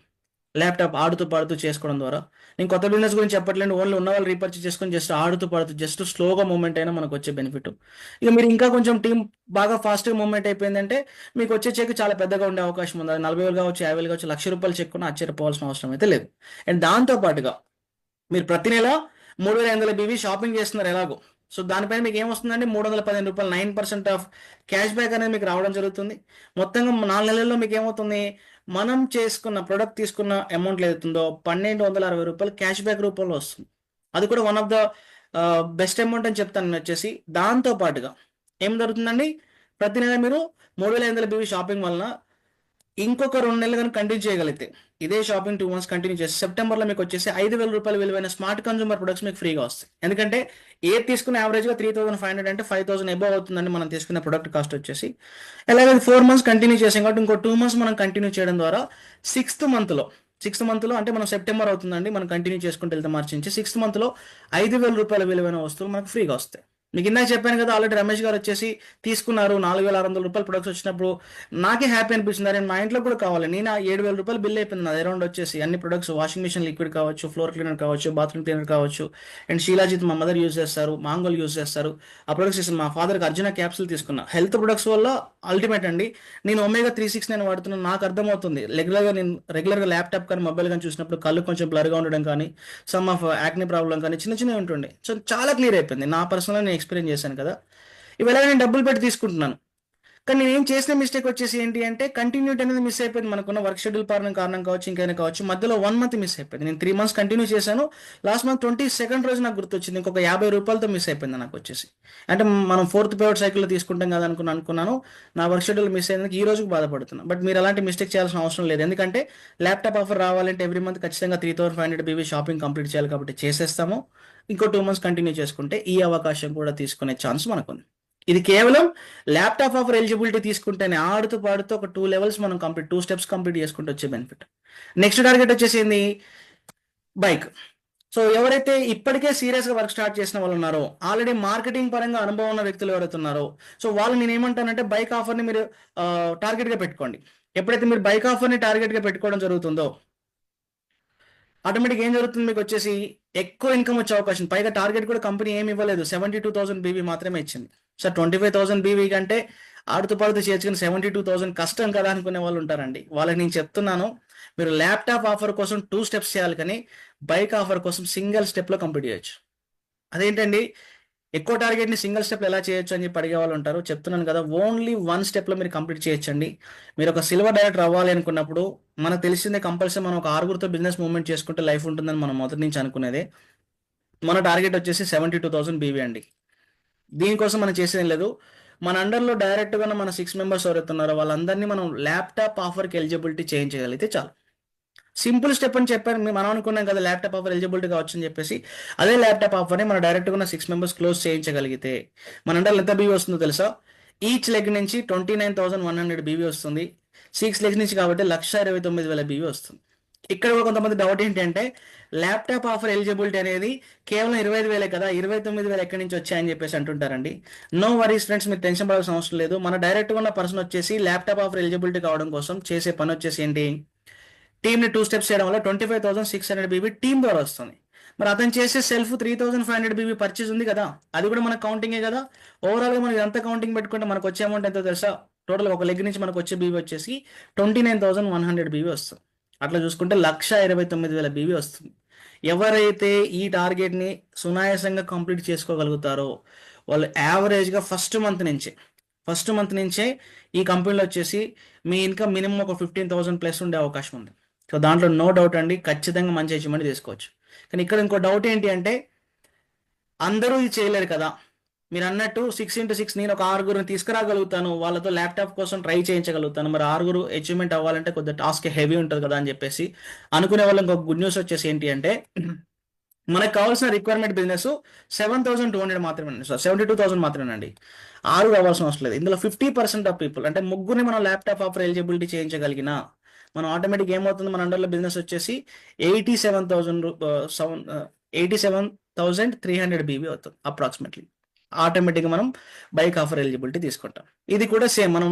ల్యాప్‌టాప్ ఆడుతూ పాడుతూ చేసుకోవడం ద్వారా. నేను కొత్త బిజినెస్ గురించి చెప్పట్లేను. ఓన్లీ ఉన్న వాళ్ళు రీపర్చేజ్ చేసుకొని జస్ట్ ఆడుతూ పాడుతూ జస్ట్ స్లోగా మూవ్‌మెంట్ అయినా మనకొచ్చే బెనిఫిట్. ఇక మీరు ఇంకా కొంచెం టీమ్ బాగా ఫాస్ట్‌గా మూవ్‌మెంట్ అయిపోయిందంటే మీకొచ్చే చెక్ చాలా పెద్దగా ఉండే అవకాశం ఉంది. అది 40,000 కావచ్చు, 50,000 కావచ్చు, రూ. 1,00,000 చెక్ ఉన్నా ఆశ్చర్యపోవాల్సిన అవసరం అయితే లేదు. అండ్ దాంతో పాటుగా మీరు ప్రతి నెల 3,500 బీవీ షాపింగ్ చేస్తున్నారు ఎలాగో. సో దానిపైన మీకు ఏమొస్తుందంటే రూ. 315 9% ఆఫ్ క్యాష్ బ్యాక్ అనేది మీకు రావడం జరుగుతుంది. మొత్తంగా 4 నెలల్లో మీకు ఏమవుతుంది, మనం చేసుకున్న ప్రొడక్ట్ తీసుకున్న అమౌంట్ ఏదైతుందో రూ. 1,260 క్యాష్ బ్యాక్ రూపంలో వస్తుంది. అది కూడా one of the best amount అని చెప్తాను నేను వచ్చేసి. దాంతో పాటుగా ఏం జరుగుతుందండి, ప్రతి నెల మీరు 3,500 బీవీ షాపింగ్ వలన ఇంకొక 2 నెలలు కనుక కంటిన్యూ చేయగలిగితే, ఇదే షాపింగ్ 2 మంత్స్ కంటిన్యూ చేసి సెప్టెంబర్లో మీకు వచ్చేసి రూ. 5,000 విలువైన స్మార్ట్ కన్జ్యూమర్ ప్రొడక్ట్స్ మీకు ఫ్రీగా వస్తాయి. ఎందుకంటే ఏది తీసుకున్న యావరేజ్గా 3,500 అంటే 5,000 అబోవ్ అవుతుందండి మనం తీసుకున్న ప్రొడక్ట్ కాస్ట్ వచ్చేసి. అలాగే 4 మంత్స్ కంటిన్యూ చేసాం కాబట్టి ఇంకో 2 మంత్స్ మనం కంటిన్యూ చేయడం ద్వారా సిక్స్త్ మంత్లో అంటే మనం సెప్టెంబర్ అవుతుందండి, మనం కంటిన్యూ చేసుకుంటూ వెళ్తే మార్చి నుంచి 6th మంత్లో రూ. 5,000 విలువైన వస్తువులు మనకు ఫ్రీగా వస్తాయి. మీకు ఇందాక చెప్పాను కదా, ఆల్రెడీ రమేష్ గారు వచ్చేసి తీసుకున్నారు. రూ. 4,600 ప్రొడక్ట్స్ వచ్చినప్పుడు నాకే హ్యాపీ అనిపించింది. అరే మా ఇంట్లో కూడా కావాలి. నేను ఆ రూ. 7,000 బిల్ అయిపోయింది నాది అరౌండ్ వచ్చేసి. అన్ని ప్రొడక్ట్స్, వాషింగ్ మిషన్ లిక్విడ్ కావచ్చు, ఫ్లోర్ క్లీనర్ కావచ్చు, బాత్రూమ్ క్లీనర్ కావచ్చు, అండ్ షీలాజిత్ మా మదర్ యూజ్ చేస్తారు, మాంగోల్ యూజ్ చేస్తారు. ఆ ప్రొడక్ట్స్ మా ఫాదర్కి అర్జున క్యాప్సూల్ తీసుకున్నా. హెల్త్ ప్రొడక్ట్స్ వల్ల అల్టిమేట్ అండి. నేను ఒమేగా 369 వాడుతున్నాను. నాకు అర్థమవుతుంది. రెగ్యులర్గా ల్యాప్టాప్ కానీ మొబైల్ కానీ చూసినప్పుడు కళ్ళు కొంచెం బ్లర్గా ఉండడం కానీ, సమ్ ఆఫ్ యాక్ని ప్రాబ్లం కానీ చిన్న చిన్నవి ఉంటుండే. సో చాలా క్లియర్ అయిపోయింది. నా పర్సనల్గా నేను ఎక్స్పీరియన్స్ చేశాను కదా. ఇవాళ నేను డబ్బులు పెట్టి తీసుకుంటున్నాను. కానీ నేనేం చేసిన మిస్టేక్ వచ్చేసి ఏంటి అంటే, కంటిన్యూటీ అనేది మిస్ అయిపోయింది. మనకున్న వర్క్ షెడ్యూల్ కారణం కావచ్చు, ఇంకైనా కావచ్చు. మధ్యలో 1 మంత్ మిస్ అయిపోయింది. నేను 3 మంత్స్ కంటిన్యూ చేశాను. లాస్ట్ మంత్ 22nd రోజు నాకు గుర్తొచ్చింది. ఇంకొక రూ. 50 మిస్ అయిపోయింది నాకు వచ్చేసి. అంటే మనం 4th పేఅవుట్ సైకిల్లో తీసుకుంటాం కదా అనుకున్నాను. నా వర్క్ షెడ్యూల్ మిస్ అయినందుకు ఈ రోజుకి బాధపడుతున్నాను. బట్ మీరు అలాంటి మిస్టేక్ చేయాల్సిన అవసరం లేదు. ఎందుకంటే ల్యాప్టాప్ ఆఫర్ రావాలంటే ఎవ్రీ మంత్ ఖచ్చితంగా 3,500 బీవీ షాపింగ్ కంప్లీట్ చేయాలి కాబట్టి చేసేస్తాము. ఇంకో 2 మంత్స్ కంటిన్యూ చేసుకుంటే ఈ అవకాశం కూడా తీసుకునే ఛాన్స్ మనకుంది. ఇది కేవలం ల్యాప్టాప్ ఆఫర్ ఎలిజిబిలిటీ తీసుకుంటేనే ఆడుతూ పాడుతూ ఒక 2 లెవెల్స్ మనం 2 స్టెప్స్ కంప్లీట్ చేసుకుంటూ వచ్చే బెనిఫిట్. నెక్స్ట్ టార్గెట్ వచ్చేసింది బైక్. సో ఎవరైతే ఇప్పటికే సీరియస్గా వర్క్ స్టార్ట్ చేసిన వాళ్ళు ఉన్నారో, ఆల్రెడీ మార్కెటింగ్ పరంగా అనుభవం ఉన్న వ్యక్తులు ఎవరైతే ఉన్నారో, సో వాళ్ళు నేను ఏమంటానంటే బైక్ ఆఫర్ని మీరు టార్గెట్గా పెట్టుకోండి. ఎప్పుడైతే మీరు బైక్ ఆఫర్ని టార్గెట్గా పెట్టుకోవడం జరుగుతుందో ఆటోమేటిక్ ఏం జరుగుతుంది, మీకు వచ్చేసి ఎక్కువ ఇన్కమ్ వచ్చే అవకాశం. పైగా టార్గెట్ కూడా కంపెనీ ఏమి ఇవ్వలేదు, 72,000 బీవీ మాత్రమే ఇచ్చింది. సార్ 25,000 బీవీ కంటే ఆడుతూ పాడుతూ చేర్చుకుని 72,000 కష్టం కదా అనుకునే వాళ్ళు ఉంటారండి. వాళ్ళకి నేను చెప్తున్నాను, మీరు ల్యాప్టాప్ ఆఫర్ కోసం 2 స్టెప్స్ చేయాలి, కానీ బైక్ ఆఫర్ కోసం సింగిల్ స్టెప్లో కంప్లీట్ చేయొచ్చు. అదేంటండి, ఎక్కువ టార్గెట్ని సింగిల్ స్టెప్లో ఎలా చేయొచ్చు అని చెప్పి అడిగే వాళ్ళు ఉంటారు. చెప్తున్నాను కదా, ఓన్లీ 1 స్టెప్లో మీరు కంప్లీట్ చేయొచ్చండి. మీరు ఒక సిల్వర్ డైరెక్టర్ అవ్వాలి అనుకున్నప్పుడు మనకు తెలిసిందే, కంపల్సరీ మనం ఒక 6గురితో బిజినెస్ మూవ్మెంట్ చేసుకుంటే లైఫ్ ఉంటుందని మనం మొదటి నుంచి అనుకునేదే. మన టార్గెట్ వచ్చేసి 72,000 బీవీ అండి. దీనికోసం మనం చేసేది లేదు. మన అండర్లో డైరెక్ట్గా మన 6 మెంబర్స్ ఎవరైతే ఉన్నారో వాళ్ళందరినీ మనం ల్యాప్టాప్ ఆఫర్కి ఎలిజిబిలిటీ చేయించగలిగితే చాలు. సింపుల్ స్టెప్ అని చెప్పాను. మనం అనుకున్నాం కదా ల్యాప్టాప్ ఆఫర్ ఎలిజిబిలిటీ కావచ్చు అని చెప్పేసి. అదే ల్యాప్టాప్ ఆఫర్ని మన డైరెక్ట్గా ఉన్న 6 మెంబర్స్ క్లోజ్ చేయించగలిగితే మన అండర్లో ఎంత బీవీ వస్తుందో తెలుసా? ఈచ్ లెగ్ నుంచి 29,100 బీవీ వస్తుంది. 6 లెగ్స్ నుంచి కాబట్టి 1,29,000 బీవీ వస్తుంది. ఇక్కడ కూడా కొంతమంది డౌట్ ఏంటంటే, ల్యాప్టాప్ ఆఫర్ ఎలిజిబిలిటీ అనేది కేవలం 25,000 కదా, 29,000 ఎక్కడి నుంచి వచ్చాయని చెప్పేసి అంటుంటారండి. నో వరీస్ ఫ్రెండ్స్, మీరు టెన్షన్ పడాల్సిన అవసరం లేదు. మన డైరెక్ట్గా ఉన్న పర్సన్ వచ్చేసి ల్యాప్టాప్ ఆఫర్ ఎలిజిబిలిటీ కావడం కోసం చేసే పని వచ్చేసి ఏంటి, టీమ్ని 2 స్టెప్స్ చేయడం వల్ల 25,600 బీబీ టీమ్ ద్వారా వస్తుంది. మరి అతను చేసే సెల్ఫ్ 3,500 బీబీ పర్చేజ్ ఉంది కదా, అది కూడా మనకు కౌంటింగే కదా. ఓవరాల్గా మనకి ఎంత కౌంటింగ్ పెట్టుకుంటే మనకు వచ్చే అమౌంట్ ఎంతో తెలుసా? టోటల్ ఒక లెగ్ నుంచి మనకు వచ్చే బీబీ వచ్చేసి 29,100 బీబీ వస్తుంది. అట్లా చూసుకుంటే 1,29,000 బీబీ వస్తుంది. ఎవరైతే ఈ టార్గెట్ని సునాయాసంగా కంప్లీట్ చేసుకోగలుగుతారో వాళ్ళు యావరేజ్గా ఫస్ట్ మంత్ నుంచే ఈ కంపెనీలో వచ్చేసి మీ ఇన్కమ్ మినిమం ఒక 15,000 ప్లస్ ఉండే అవకాశం ఉంది. సో దాంట్లో నో డౌట్ అండి, ఖచ్చితంగా మంచి అచీవ్మెంట్ తీసుకోవచ్చు. కానీ ఇక్కడ ఇంకో డౌట్ ఏంటి అంటే, అందరూ ఇది చేయలేరు కదా. మీరు అన్నట్టు 6x6 నేను ఒక 6గురిని తీసుకురాగలుగుతాను, వాళ్ళతో ల్యాప్టాప్ కోసం ట్రై చేయించగలుగుతాను. మరి 6గురు అచీవ్మెంట్ అవ్వాలంటే కొద్దిగా టాస్క్ హెవీ ఉంటుంది కదా అని చెప్పేసి అనుకునే వాళ్ళు ఇంకొక గుడ్ న్యూస్ వచ్చేసి ఏంటి అంటే, మనకు కావాల్సిన రిక్వైర్మెంట్ బిజినెస్ 7,200 మాత్రమే, 72,000 మాత్రమేనండి. 6 కావాల్సిన అవసరం లేదు. ఇందులో 50% ఆఫ్ పీపుల్ అంటే ముగ్గురిని మనం ల్యాప్టాప్ ఆఫర్ ఎలిజిబిలిటీ చేయించగలిగిన మనం ఆటోమేటిక్ ఏమవుతుంది, మన అండర్లో బిజినెస్ వచ్చేసి 87,300 బీవీ అవుతుంది అప్రాక్సిమేట్లీ. ఆటోమేటిక్గా మనం బైక్ ఆఫర్ ఎలిజిబిలిటీ తీసుకుంటాం. ఇది కూడా సేమ్, మనం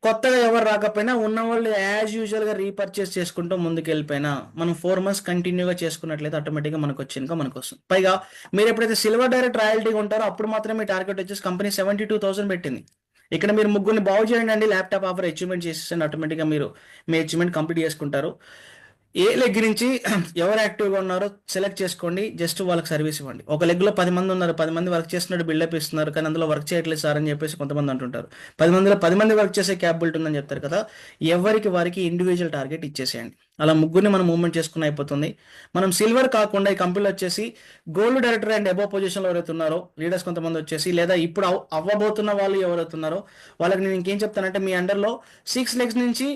కొత్తగా ఎవరు రాకపోయినా ఉన్న వాళ్ళు యాజ్ యూజువల్గా రీపర్చేస్ చేసుకుంటూ ముందుకు వెళ్ళిపోయినా మనం 4 months కంటిన్యూగా చేసుకున్నట్లయితే ఆటోమేటిక్గా మనకు వచ్చి ఇంకా మనకు వస్తుంది. పైగా మీరు ఎప్పుడైతే సిల్వర్ డైరెక్ట్ రాయల్టీగా ఉంటారో అప్పుడు మాత్రమే మీ టార్గెట్ వచ్చేసి కంపెనీ 72,000 పెట్టింది. ఇక్కడ మీరు ముగ్గురిని బాగు చేయండి అండి, ల్యాప్టాప్ ఆఫర్ అచీవ్మెంట్ చేసేసండి, ఆటోమేటిక్గా మీరు మీ అచీవ్మెంట్ కంప్లీట్ చేసుకుంటారు. ఏ లెగ్ నుంచి ఎవరు యాక్టివ్గా ఉన్నారో సెలెక్ట్ చేసుకోండి, జస్ట్ వాళ్ళకి సర్వీస్ ఇవ్వండి. ఒక లెగ్లో 10 మంది ఉన్నారు, 10 మంది వర్క్ చేస్తున్నట్టు బిల్డప్ ఇస్తున్నారు, కానీ అందులో వర్క్ చేయట్లేదు సార్ అని చెప్పేసి కొంతమంది అంటుంటారు. 10 మందిలో 10 మంది వర్క్ చేసే క్యాపబిలిటీ ఉందని చెప్తారు కదా. ఎవరికి వారికి ఇండివిజువల్ టార్గెట్ ఇచ్చేసేయండి. అలా ముగ్గురిని మనం మూవ్మెంట్ చేసుకుని అయిపోతుంది. మనం సిల్వర్ కాకుండా ఈ కంపెనీలో వచ్చేసి గోల్డ్ డైరెక్టర్ అండ్ అబోవ్ పొజిషన్లో ఎవరైతే ఉన్నారో లీడర్స్ కొంతమంది వచ్చేసి, లేదా ఇప్పుడు అవ్వబోతున్న వాళ్ళు ఎవరైతే ఉన్నారో వాళ్ళకి నేను ఇంకేం చెప్తానంటే, మీ అండర్లో 6 legs నుంచి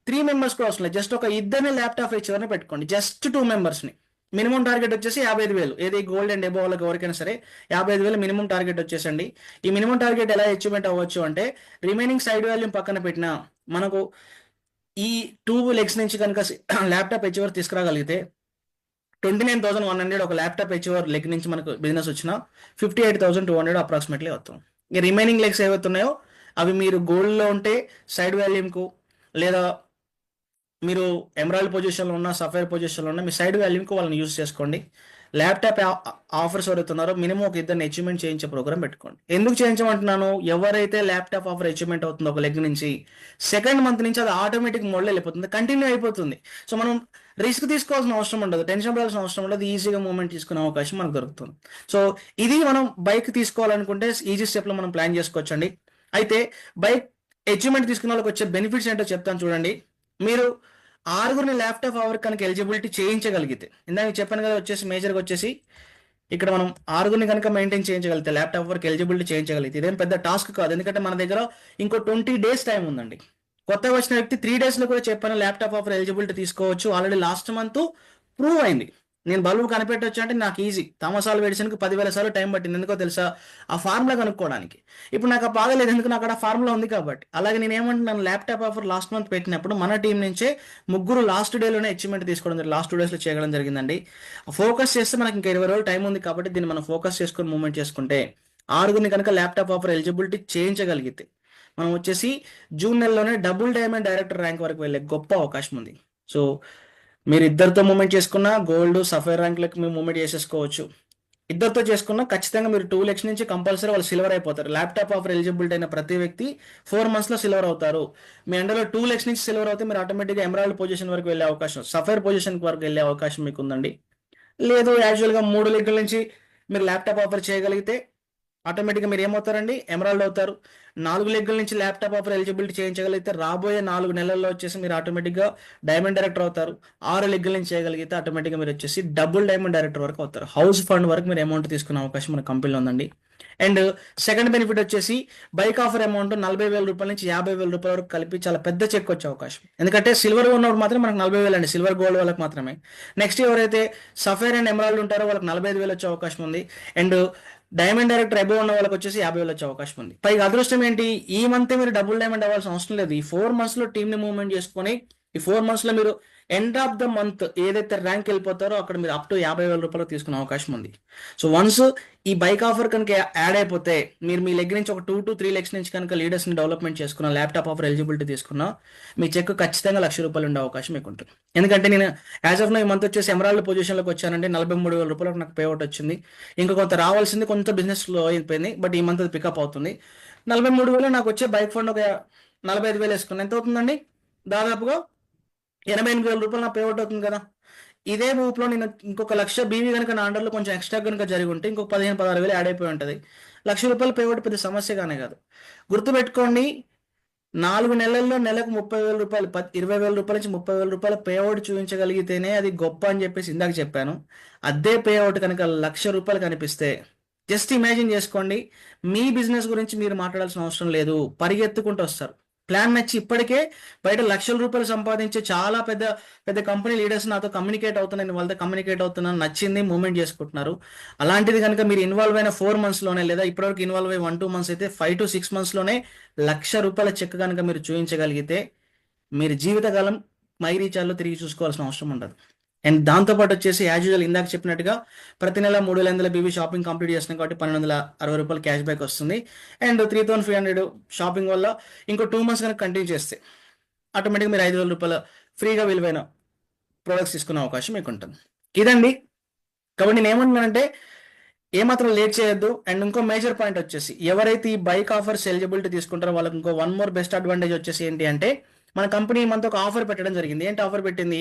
3 members కూడా అవసరం లేదు, జస్ట్ ఒక ఇద్దరిని ల్యాప్టాప్ ఇచ్చేవారిని పెట్టుకోండి, జస్ట్ 2 members. మినిమం టార్గెట్ వచ్చేసి 55,000. ఏది గోల్డ్ అండ్ అబోవ్ వాళ్ళకి ఎవరికైనా సరే 55,000 మినిమం టార్గెట్ వచ్చేసండి. ఈ మినిమం టార్గెట్ ఎలా అచీవ్మెంట్ అవ్వచ్చు అంటే, రిమైనింగ్ సైడ్ వాల్యూమ్ పక్కన పెట్టినా మనకు ఈ 2 legs నుంచి కనుక ల్యాప్టాప్ అచీవర్ తీసుకురాగలిగితే 29,100 ఒక ల్యాప్టాప్ అచీవర్ లెగ్ నుంచి మనకు బిజినెస్ వచ్చిన 58,200 అప్రాక్సిమేట్లీ అవుతుంది. ఈ రిమైనింగ్ లెగ్స్ ఏవైతున్నాయో అవి మీరు గోల్డ్లో ఉంటే సైడ్ వాల్యూమ్కు, లేదా మీరు ఎమరాల్డ్ పొజిషన్లో ఉన్న, సఫైర్ పొజిషన్లో ఉన్న, మీ సైడ్ వాల్యూమ్కి వాళ్ళని యూజ్ చేసుకోండి. ల్యాప్టాప్ ఆఫర్స్ ఎవరైతున్నారో మినిమం ఒక ఇద్దరిని అచీవ్మెంట్ చేయించే ప్రోగ్రామ్ పెట్టుకోండి. ఎందుకు చేయించమంటున్నాను, ఎవరైతే ల్యాప్టాప్ ఆఫర్ అచీవ్మెంట్ అవుతుందో ఒక లెగ్ నుంచి, సెకండ్ మంత్ నుంచి అది ఆటోమేటిక్ మోడ్లో వెళ్ళిపోతుంది, కంటిన్యూ అయిపోతుంది. సో మనం రిస్క్ తీసుకోవాల్సిన అవసరం ఉండదు, టెన్షన్ పడాల్సిన అవసరం ఉండదు, ఈజీగా మూవ్మెంట్ తీసుకునే అవకాశం మనకు దొరుకుతుంది. సో ఇది మనం బైక్ తీసుకోవాలనుకుంటే ఈజీ స్టెప్లో మనం ప్లాన్ చేసుకోవచ్చండి. అయితే బైక్ అచీవ్మెంట్ తీసుకున్న వాళ్ళకి వచ్చే బెనిఫిట్స్ ఏంటో చెప్తాను చూడండి. మీరు 6గురిని ల్యాప్టాప్ అవర్ కనుక ఎలిజిబిలిటీ చేయించగలిగితే, ఇందాక చెప్పాను కదా వచ్చేసి మేజర్గా వచ్చేసి ఇక్కడ మనం 6గురిని కనుక మెయింటైన్ చేయించగలిగితే, ల్యాప్టాప్ వరకు ఎలిజిబిలిటీ చేయించగలిగితే ఇదేం పెద్ద టాస్క్ కాదు. ఎందుకంటే మన దగ్గర ఇంకో 20 days టైం ఉందండి. కొత్తగా వచ్చిన వ్యక్తి 3 daysలో కూడా చెప్పాను ల్యాప్టాప్ ఆఫర్ ఎలిజిబిలిటీ తీసుకోవచ్చు. ఆల్రెడీ లాస్ట్ మంత్ ప్రూవ్ అయింది. నేను బల్బు కనిపెట్టొచ్చు అంటే నాకు ఈజీ, తమసాలు వేడిసనికి 10,000 సార్లు టైం పట్టింది. ఎందుకో తెలుసా, ఆ ఫార్ములా కనుక్కోవడానికి. ఇప్పుడు నాకు బాగలేదు, ఎందుకు నాకు అక్కడ ఫార్ములా ఉంది కాబట్టి. అలాగే నేను ఏమంటున్నాను, ల్యాప్టాప్ ఆఫర్ లాస్ట్ మంత్ పెట్టినప్పుడు మన టీం నుంచే 3 లాస్ట్ డేలోనే అచీవ్మెంట్ తీసుకోవడం జరిగింది, లాస్ట్ 2 daysలో చేయడం జరిగిందండి. ఫోకస్ చేస్తే మనకి ఇంకా 20 రోజులు టైం ఉంది కాబట్టి దీన్ని మనం ఫోకస్ చేసుకొని మూవ్మెంట్ చేసుకుంటే 6గురిని కనుక ల్యాప్టాప్ ఆఫర్ ఎలిజిబిలిటీ చేయించగలిగితే మనం వచ్చేసి జూన్ నెలలోనే డబుల్ డైమండ్ డైరెక్టర్ ర్యాంక్ వరకు వెళ్ళే గొప్ప అవకాశం ఉంది. సో మీరు ఇద్దరితో మూవ్మెంట్ చేసుకున్నా గోల్డ్, సఫైర్ ర్యాంక్లకు మీరు మూవ్మెంట్ చేసేసుకోవచ్చు. ఇద్దరితో చేసుకున్నా ఖచ్చితంగా మీరు 2 legs నుంచి కంపల్సరీ వాళ్ళు సిల్వర్ అయిపోతారు. ల్యాప్టాప్ ఆఫర్ ఎలిజిబిలిటీ అయిన ప్రతి వ్యక్తి 4 monthsలో సిల్వర్ అవుతారు. మీ అండర్లో 2 legs నుంచి సిల్వర్ అవుతే మీరు ఆటోమేటిక్గా ఎమరాల్డ్ పొజిషన్ వరకు వెళ్ళే అవకాశం, సఫైర్ పొజిషన్ వరకు వెళ్ళే అవకాశం మీకు ఉందండి. లేదు యాజువల్గా 3 legs నుంచి మీరు ల్యాప్టాప్ ఆఫర్ చేయగలిగితే ఆటోమేటిక్గా మీరు ఏమవుతారండి, ఎమరాల్డ్ అవుతారు. 4 legs నుంచి ల్యాప్టాప్ ఆఫర్ ఎలిజిబిలిటీ చేయించగలిగితే రాబోయే 4 నెలల్లో వచ్చేసి మీరు ఆటోమేటిక్గా డైమండ్ డైరెక్టర్ అవుతారు. 6 legs నుంచి చేయగలిగితే ఆటోమేటిక్గా మీరు వచ్చేసి డబుల్ డైమండ్ డైరెక్టర్ వరకు అవుతారు. హౌస్ ఫండ్ వరకు మీరు అమౌంట్ తీసుకునే అవకాశం మన కంపెనీలో ఉందండి. అండ్ సెకండ్ బెనిఫిట్ వచ్చేసి బైక్ ఆఫర్ అమౌంట్ 40,000 రూపాయల నుంచి 50,000 రూపాయల వరకు కలిపి చాలా పెద్ద చెక్ వచ్చే అవకాశం. ఎందుకంటే సిల్వర్ ఉన్నప్పుడు మాత్రం మనకు 40,000 అండి, సిల్వర్ గోల్డ్ వాళ్ళకి మాత్రమే. నెక్స్ట్ ఎవరైతే సఫైర్ అండ్ ఎమరాల్డ్ ఉంటారో వాళ్ళకి 45,000 వచ్చే అవకాశం ఉంది. అండ్ డైమండ్ డైరెక్టర్ అబోవ్ ఉన్న వాళ్ళకి వచ్చేసి 50,000 వచ్చే అవకాశం ఉంది. పైగా అదృష్టం ఏంటి, ఈ మంత్ మీరు డబుల్ డైమండ్ అవ్వాల్సిన అవసరం లేదు. ఈ 4 monthsలో టీమ్ని మూవ్మెంట్ చేసుకొని ఈ 4 monthsలో మీరు ఎండ్ ఆఫ్ ద మంత్ ఏదైతే ర్యాంక్ వెళ్ళిపోతారో అక్కడ మీరు అప్ టు 50,000 రూపాయలు తీసుకునే అవకాశం ఉంది. సో వన్స్ ఈ బైక్ ఆఫర్ కనుక యాడ్ అయిపోతే మీరు మీ లెగ్ నుంచి ఒక 2 to 3 legs నుంచి కనుక లీడర్స్ని డెవలప్మెంట్ చేసుకున్న, ల్యాప్టాప్ ఆఫర్ ఎలిజిబిలిటీ తీసుకున్నా మీ చెక్ ఖచ్చితంగా 1,00,000 రూపాయలు ఉండే అవకాశం మీకు ఉంటుంది. ఎందుకంటే నేను యాజ్ ఆఫ్ నో ఈ మంత్ వచ్చేసి ఎమరాల్డ్ పొజిషన్లోకి వచ్చానంటే 43,000 రూపాయలకు నాకు పేఅవుట్ వచ్చింది. ఇంకా కొంత రావాల్సింది, కొంత బిజినెస్లో అయిపోయింది, బట్ ఈ మంత్ అది పికప్ అవుతుంది. 43,000 నాకు వచ్చే బైక్ ఫండ్ ఒక 45,000 వేసుకున్నాను. ఎంత అవుతుందండి, దాదాపుగా 88,000 రూపాయలు నా పేఅవుట్ అవుతుంది కదా. ఇదే ఊపులో నేను ఇంకొక 1,00,000 బీవీ కనుక నా అండర్లో కొంచెం ఎక్స్ట్రా కనుక జరిగి ఉంటే ఇంకొక 15,000-16,000 యాడ్ అయిపోయి ఉంటుంది. 1,00,000 రూపాయలు పేఅవుట్ పెద్ద సమస్యగానే కాదు. గుర్తుపెట్టుకోండి, 4 నెలల్లో నెలకు 30,000 రూపాయలు, 20,000 రూపాయల నుంచి 30,000 రూపాయల పేఅవుట్ చూపించగలిగితేనే అది గొప్ప అని చెప్పేసి ఇందాక చెప్పాను. అదే పేఅవుట్ కనుక 1,00,000 రూపాయలు కనిపిస్తే జస్ట్ ఇమాజిన్ చేసుకోండి, మీ బిజినెస్ గురించి మీరు మాట్లాడాల్సిన అవసరం లేదు, పరిగెత్తుకుంటూ వస్తారు. ప్లాన్ నచ్చి ఇప్పటికే బయట 1,00,000 రూపాయలు సంపాదించే చాలా పెద్ద పెద్ద కంపెనీ లీడర్స్ నాతో కమ్యూనికేట్ అవుతున్నాను, వాళ్ళతో కమ్యూనికేట్ అవుతున్నాను, నచ్చింది మూవ్మెంట్ చేసుకుంటున్నారు. అలాంటిది కనుక మీరు ఇన్వాల్వ్ అయిన 4 monthsలోనే, లేదా ఇప్పటివరకు ఇన్వాల్వ్ అయ్యి 1-2 months అయితే 5 to 6 monthsలోనే 1,00,000 రూపాయల చెక్ కనుక మీరు చూపించగలిగితే మీరు జీవితకాలం మై రీఛార్జ్లో తిరిగి చూసుకోవాల్సిన అవసరం ఉండదు. అండ్ దాంతోపాటు వచ్చేసి యాజ్ యూజువల్ ఇందాక చెప్పినట్టుగా ప్రతి నెల 3,500 బీబీ షాపింగ్ కంప్లీట్ చేస్తున్నాం కాబట్టి 1,260 రూపాయలు క్యాష్ బ్యాక్ వస్తుంది. అండ్ 3,500 షాపింగ్ వల్ల ఇంకో 2 మంత్స్ కనుక కంటిన్యూ చేస్తే ఆటోమేటిక్గా మీరు 5,000 రూపాయలు ఫ్రీగా విలువైన ప్రొడక్ట్స్ తీసుకునే అవకాశం మీకు ఉంటుంది. ఇదండి. కాబట్టి నేను ఏమంటున్నానంటే ఏమాత్రం లేట్ చేయొద్దు. అండ్ ఇంకో మేజర్ పాయింట్ వచ్చేసి ఎవరైతే ఈ బైక్ ఆఫర్స్ ఎలిజిబిలిటీ తీసుకుంటారో వాళ్ళకి ఇంకో వన్ మోర్ బెస్ట్ అడ్వాంటేజ్ వచ్చేసి ఏంటి అంటే మన కంపెనీ మనతో ఒక ఆఫర్ పెట్టడం జరిగింది. ఏంటి ఆఫర్ పెట్టింది?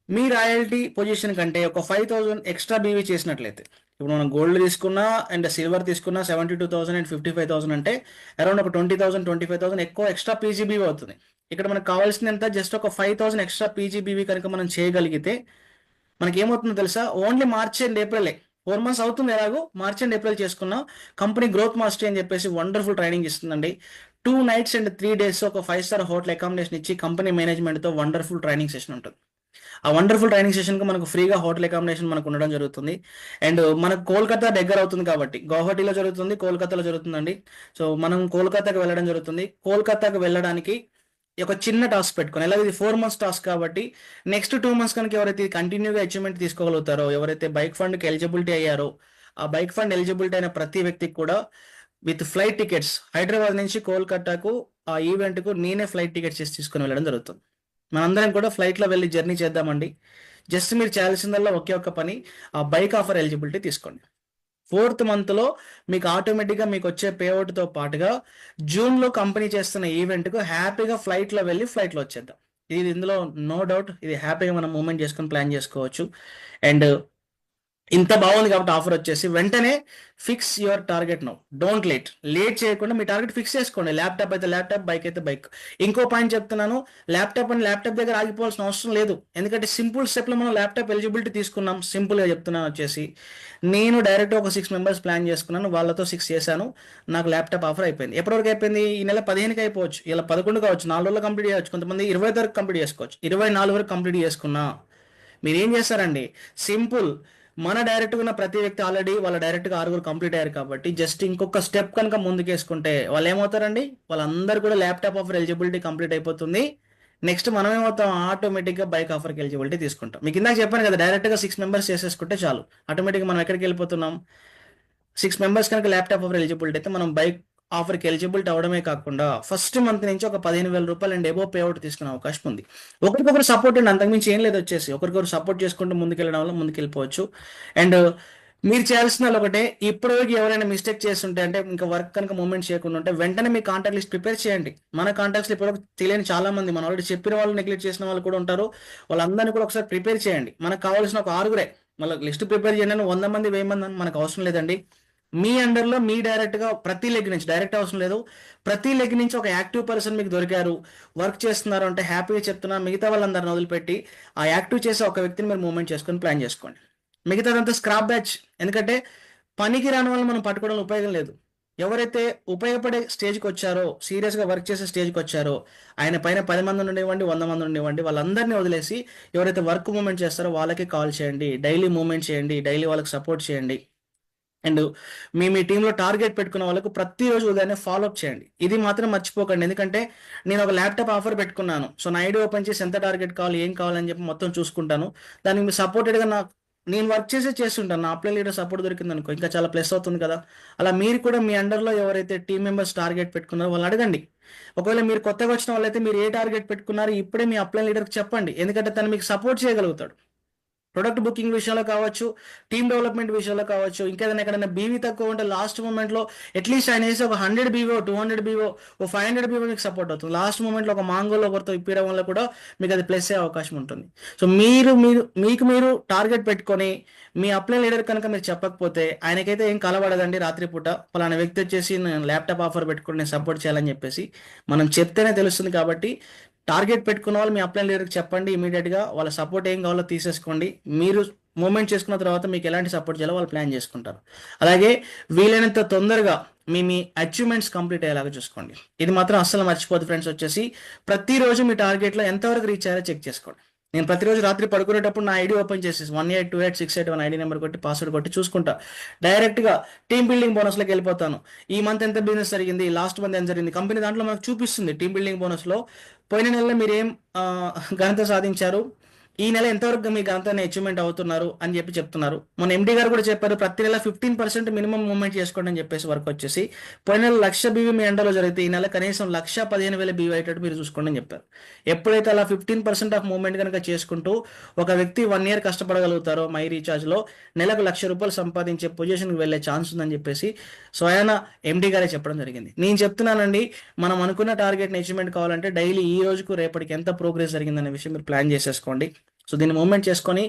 మీ రాయల్టీ పొజిషన్ కంటే ఒక 5,000 ఎక్స్ట్రా బీవీ చేసినట్లయితే, ఇప్పుడు మనం గోల్డ్ తీసుకున్నా అండ్ సిల్వర్ తీసుకున్నా 72,000 అండ్ 55,000 అంటే అరౌండ్ ఒక 20,000 25,000 ఎక్కువ ఎక్స్ట్రా పీజీబీవీ అవుతుంది. ఇక్కడ మనకు కావాల్సినంత జస్ట్ ఒక 5,000 ఎక్స్ట్రా పీజీబీవీ కనుక మనం చేయగలిగితే మనకి ఏమవుతుందో తెలుసా? ఓన్లీ మార్చ్ అండ్ ఏప్రిలే 4 మంత్స్ అవుతుంది. ఎలాగో మార్చ్ అండ్ ఏప్రిల్ చేసుకున్నా కంపెనీ గ్రోత్ మాస్టరీ అని చెప్పేసి వండర్ఫుల్ ట్రైనింగ్ ఇస్తుందండి. 2 nights అండ్ 3 days ఒక 5-star హోటల్ అకామిడేషన్ ఇచ్చి కంపెనీ మేనేజ్మెంట్తో వండర్ఫుల్ ట్రైనింగ్ సెషన్ ఉంటుంది. ఆ వండర్ఫుల్ ట్రైనింగ్ సెషన్కి మనకు ఫ్రీగా హోటల్ అకామిడేషన్ మనకు ఉండడం జరుగుతుంది. అండ్ మనకు కోల్కతా దగ్గర అవుతుంది కాబట్టి గౌహటిలో జరుగుతుంది, కోల్కతాలో జరుగుతుందండి. సో మనం కోల్కతాకి వెళ్ళడం జరుగుతుంది. కోల్కతాకి వెళ్ళడానికి ఒక చిన్న టాస్క్ పెట్టుకొని, ఎలాగో ఇది 4 months టాస్క్ కాబట్టి నెక్స్ట్ 2 months కనుక ఎవరైతే కంటిన్యూగా అచీవ్మెంట్ తీసుకోగలుగుతారో, ఎవరైతే బైక్ ఫండ్కి ఎలిజిబిలిటీ అయ్యారో, ఆ బైక్ ఫండ్ ఎలిజిబిలిటీ అయిన ప్రతి వ్యక్తికి కూడా విత్ ఫ్లైట్ టికెట్స్ హైదరాబాద్ నుంచి కోల్కతాకు ఆ ఈవెంట్కు నేనే ఫ్లైట్ టికెట్స్ చేసి తీసుకొని వెళ్ళడం జరుగుతుంది. మనందరం కూడా ఫ్లైట్లో వెళ్ళి జర్నీ చేద్దామండి. జస్ట్ మీరు చేయాల్సిందల్లా ఒకే ఒక్క పని, ఆ బైక్ ఆఫర్ ఎలిజిబిలిటీ తీసుకోండి. 4th monthలో మీకు ఆటోమేటిక్గా మీకు వచ్చే పేఅవుట్తో పాటుగా జూన్లో కంపెనీ చేస్తున్న ఈవెంట్కు హ్యాపీగా ఫ్లైట్లో వెళ్ళి ఫ్లైట్లో వచ్చేద్దాం. ఇది ఇందులో నో డౌట్, ఇది హ్యాపీగా మనం మూమెంట్ చేసుకొని ప్లాన్ చేసుకోవచ్చు. అండ్ ఇంత బాగుంది కాబట్టి ఆఫర్ వచ్చేసి వెంటనే fix your target now, don't late చేయకుండా మీ టార్గెట్ ఫిక్స్ చేసుకోండి. ల్యాప్టాప్ అయితే ల్యాప్టాప్, బైక్ అయితే బైక్. ఇంకో పాయింట్ చెప్తున్నాను, ల్యాప్టాప్ దగ్గర ఆగిపోవాల్సిన అవసరం లేదు. ఎందుకంటే సింపుల్ స్టెప్లో మనం ల్యాప్టాప్ ఎలిజిబిలిటీ తీసుకున్నాం. సింపుల్గా చెప్తున్నాను వచ్చేసి, నేను డైరెక్ట్ ఒక 6 members ప్లాన్ చేసుకున్నాను, వాళ్ళతో 6 చేశాను, నాకు ల్యాప్టాప్ ఆఫర్ అయిపోయింది. ఎప్పటివరకు అయిపోయింది? ఈ నెల 15కి అయిపోవచ్చు, ఇలా 11 కావచ్చు, 4 రోజులు కంప్లీట్ చేయవచ్చు, కొంతమంది 20 వరకు కంప్లీట్ చేసుకోవచ్చు. 24 వరకు కంప్లీట్ చేసుకున్నా మీరు ఏం చేస్తారండి? సింపుల్, మన డైరెక్ట్గా ఉన్న ప్రతి వ్యక్తి ఆల్రెడీ వాళ్ళ డైరెక్ట్గా 6 కంప్లీట్ అయ్యారు కాబట్టి జస్ట్ ఇంకొక స్టెప్ కనుక ముందుకేసుకుంటే వాళ్ళు ఏమవుతారండి? వాళ్ళందరూ కూడా ల్యాప్టాప్ ఆఫర్ ఎలిజిబిలిటీ కంప్లీట్ అయిపోతుంది. నెక్స్ట్ మనం ఏమవుతాం? ఆటోమేటిక్గా బైక్ ఆఫర్కి ఎలిజిబిలిటీ తీసుకుంటాం. మీకు ఇందాక చెప్పాను కదా, డైరెక్ట్గా 6 members చేసేసుకుంటే చాలు. ఆటోమేటిక్గా మనం ఎక్కడికి వెళ్ళిపోతున్నాం? 6 members కనుక ల్యాప్టాప్ ఆఫర్ ఎలిజిబిలిటీ అయితే మనం బైక్ ఆఫర్కి ఎలిజిబిలిటీ అవడమే కాకుండా ఫస్ట్ మంత్ నుంచి ఒక 15,000 రూపాయలు అండ్ ఎబో పేఅవుట్ తీసుకునే అవకాశం ఉంది. ఒకరికొకరు సపోర్ట్ అండి, అంతకుమించి ఏం లేదు. వచ్చేసి ఒకరికొకరు సపోర్ట్ చేసుకుంటూ ముందుకెళ్ళడం వల్ల ముందుకెళ్ళిపోవచ్చు. అండ్ మీరు చేయాల్సిన ఒకటే, ఇప్పటివరకు ఎవరైనా మిస్టేక్ చేస్తుంటే అంటే ఇంకా వర్క్ కనుక మూమెంట్ చేయకుండా ఉంటే వెంటనే మీ కాంటాక్ట్ లిస్ట్ ప్రిపేర్ చేయండి. మన కాంటాక్ట్స్ ఇప్పటివరకు తెలియని చాలా మంది, మన ఆల్రెడీ చెప్పిన వాళ్ళు నెగ్లెక్ట్ చేసిన వాళ్ళు కూడా ఉంటారు. వాళ్ళందరినీ కూడా ఒకసారి ప్రిపేర్ చేయండి. మనకు కావాల్సిన ఒక 6 మళ్ళీ లిస్ట్ ప్రిపేర్ చేయండి. 100 మంది 1000 మంది మనకు అవసరం లేదండి. మీ అండర్లో మీ డైరెక్ట్గా ప్రతి లెగ్ నుంచి, డైరెక్ట్ అవసరం లేదు, ప్రతి లెగ్ నుంచి ఒక యాక్టివ్ పర్సన్ మీకు దొరికారు, వర్క్ చేస్తున్నారు అంటే హ్యాపీగా చెప్తున్నారు. మిగతా వాళ్ళందరిని వదిలిపెట్టి ఆ యాక్టివ్ చేసే ఒక వ్యక్తిని మీరు మూవ్మెంట్ చేసుకొని ప్లాన్ చేసుకోండి. మిగతాదంతా స్క్రాప్ బ్యాచ్. ఎందుకంటే పనికి రాని వాళ్ళని మనం పట్టుకోవడంలో ఉపయోగం లేదు. ఎవరైతే ఉపయోగపడే స్టేజ్కి వచ్చారో, సీరియస్గా వర్క్ చేసే స్టేజ్కి వచ్చారో, ఆయన పైన 10 మంది ఉండేవ్వండి, 100 మంది ఉండేవ్వండి, వాళ్ళందరినీ వదిలేసి ఎవరైతే వర్క్ మూవ్మెంట్ చేస్తారో వాళ్ళకి కాల్ చేయండి, డైలీ మూవ్మెంట్ చేయండి, డైలీ వాళ్ళకి సపోర్ట్ చేయండి. అండ్ మీ టీంలో టార్గెట్ పెట్టుకున్న వాళ్ళకు ప్రతిరోజు ఉదయాన్నే ఫాలోఅప్ చేయండి. ఇది మాత్రం మర్చిపోకండి. ఎందుకంటే నేను ఒక ల్యాప్టాప్ ఆఫర్ పెట్టుకున్నాను, సో నా ఐడి ఓపెన్ చేసి ఎంత టార్గెట్ కావాలి, ఏం కావాలని చెప్పి మొత్తం చూసుకుంటాను. దానికి మీరు సపోర్టెడ్గా నేను వర్క్ చేస్తుంటాను. నా అప్లై లీడర్ సపోర్ట్ దొరికింది అనుకో, ఇంకా చాలా ప్లస్ అవుతుంది కదా. అలా మీరు కూడా మీ అండర్లో ఎవరైతే టీం మెంబర్స్ టార్గెట్ పెట్టుకున్నారో వాళ్ళు అడగండి. ఒకవేళ మీరు కొత్తగా వచ్చిన వాళ్ళైతే మీరు ఏ టార్గెట్ పెట్టుకున్నారో ఇప్పుడే మీ అప్లై లీడర్కి చెప్పండి. ఎందుకంటే తను మీకు సపోర్ట్ చేయగలుగుతాడు. ప్రొడక్ట్ బుకింగ్ విషయంలో కావచ్చు, టీమ్ డెవలప్మెంట్ విషయంలో కావచ్చు, ఇంకేదైనా ఎక్కడైనా బీవీ తక్కువ ఉంటే లాస్ట్ మూమెంట్లో అట్లీస్ట్ ఆయన వేసి ఒక 100 బీవో, 200 బీవో, ఓ 500 బీవో మీకు సపోర్ట్ అవుతుంది. లాస్ట్ మూమెంట్లో ఒక మాంగోలో ఒకరితో ఇప్పించడం వల్ల కూడా మీకు అది ప్లస్ అయ్యే అవకాశం ఉంటుంది. సో మీరు టార్గెట్ పెట్టుకొని మీ అప్లై లీడర్ కనుక మీరు చెప్పకపోతే ఆయనకైతే ఏం కలబడదండి. రాత్రిపూట పలానా వ్యక్తి వచ్చేసి నేను ల్యాప్టాప్ ఆఫర్ పెట్టుకుని నేను సపోర్ట్ చేయాలని చెప్పేసి మనం చెప్తేనే తెలుస్తుంది. కాబట్టి టార్గెట్ పెట్టుకున్న వాళ్ళు మీ అప్లై లీడర్కి చెప్పండి, ఇమీడియట్గా వాళ్ళ సపోర్ట్ ఏం కావాలో తీసేసుకోండి. మీరు మూమెంట్ చేసుకున్న తర్వాత మీకు ఎలాంటి సపోర్ట్ చేయాలో వాళ్ళు ప్లాన్ చేసుకుంటారు. అలాగే వీలైనంత తొందరగా మీ అచీవ్మెంట్స్ కంప్లీట్ అయ్యేలాగా చూసుకోండి. ఇది మాత్రం అస్సలు మర్చిపోదు ఫ్రెండ్స్. వచ్చేసి ప్రతిరోజు మీ టార్గెట్లో ఎంతవరకు రీచ్ అయ్యారో చెక్ చేసుకోండి. నేను ప్రతిరోజు రాత్రి పడుకునేటప్పుడు నా ఐడి ఓపెన్ చేసేసి 182868 ఐడి నెంబర్ కొట్టి పాస్వర్డ్ కొట్టి చూసుకుంటా. డైరెక్ట్గా టీమ్ బిల్డింగ్ బోనస్లోకి వెళ్ళిపోతాను. ఈ మంత్ ఎంత బిజినెస్ జరిగింది, లాస్ట్ మంత్ ఎంత జరిగింది, కంపెనీ దాంట్లో మనకు చూపిస్తుంది. టీమ్ బిల్డింగ్ బోనస్లో పోయిన నెలలో మీరు ఏం ఘనత సాధించారు, ఈ నెల ఎంతవరకు మీ గంతనే అచీవ్మెంట్ అవుతున్నారు అని చెప్పి చెప్తున్నారు. మన ఎండి గారు కూడా చెప్పారు ప్రతి నెల 15% మినిమం మూవ్మెంట్ చేసుకోండి అని చెప్పేసి వర్క్ వచ్చేసి పోయిన నెల 1,00,000 బీవీ మీ ఎండలో జరిగితే ఈ నెల కనీసం 1,15,000 బీవీ అయ్యేటట్టు మీరు చూసుకోండి అని చెప్పారు. ఎప్పుడైతే అలా 15% ఆఫ్ మూవ్మెంట్ కనుక చేసుకుంటూ ఒక వ్యక్తి 1 ఇయర్ కష్టపడగలుగుతారో మై రీఛార్జ్లో నెలకు ₹1,00,000 సంపాదించే పొజిషన్కి వెళ్ళే ఛాన్స్ ఉందని చెప్పేసి స్వయాన ఎండి గారే చెప్పడం జరిగింది. నేను చెప్తున్నానండి, మనం అనుకున్న టార్గెట్ని అచీవ్మెంట్ కావాలంటే డైలీ ఈ రోజుకు రేపటికి ఎంత ప్రోగ్రెస్ జరిగిందనే విషయం మీరు ప్లాన్ చేసేసుకోండి. సో దీన్ని మూమెంట్ చేసుకొని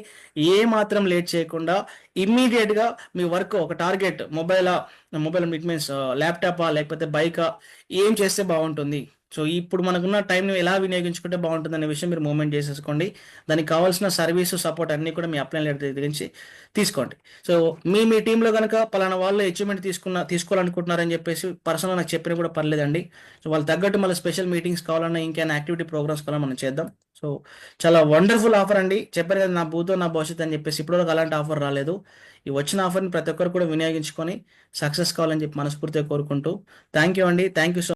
ఏ మాత్రం లేట్ చేయకుండా ఇమ్మీడియట్గా మీ వర్క్ ఒక టార్గెట్ మొబైల్ ఇట్ మీన్స్ ల్యాప్టాపా లేకపోతే బైకా ఏం చేస్తే బాగుంటుంది, సో ఇప్పుడు మనకున్న టైంని ఎలా వినియోగించుకుంటే బాగుంటుంది అనే విషయం మీరు మూమెంట్ చేసేసుకోండి. దానికి కావాల్సిన సర్వీసు సపోర్ట్ అన్నీ కూడా మీ అప్లైన్ లెటర్ గురించి తీసుకోండి. సో మీ టీంలో కనుక పలానా వాళ్ళు అచీవ్మెంట్ తీసుకోవాలనుకుంటున్నారని చెప్పేసి పర్సనల్ నాకు చెప్పినా కూడా పర్లేదండి. సో వాళ్ళు తగ్గట్టు మళ్ళీ స్పెషల్ మీటింగ్స్ కావాలన్నా ఇంకేమైనా యాక్టివిటీ ప్రోగ్రామ్స్ కావాలన్నా మనం చేద్దాం. సో చాలా వండర్ఫుల్ ఆఫర్ అండి. చెప్పారు కదా నా భూతో నా భవిష్యత్తు అని చెప్పేసి ఇప్పటివరకు అలాంటి ఆఫర్ రాలేదు. ఈ వచ్చిన ఆఫర్ని ప్రతి ఒక్కరు కూడా వినియోగించుకొని సక్సెస్ కావాలని చెప్పి మనస్ఫూర్తిగా కోరుకుంటూ థ్యాంక్ యూ అండి. Thank you so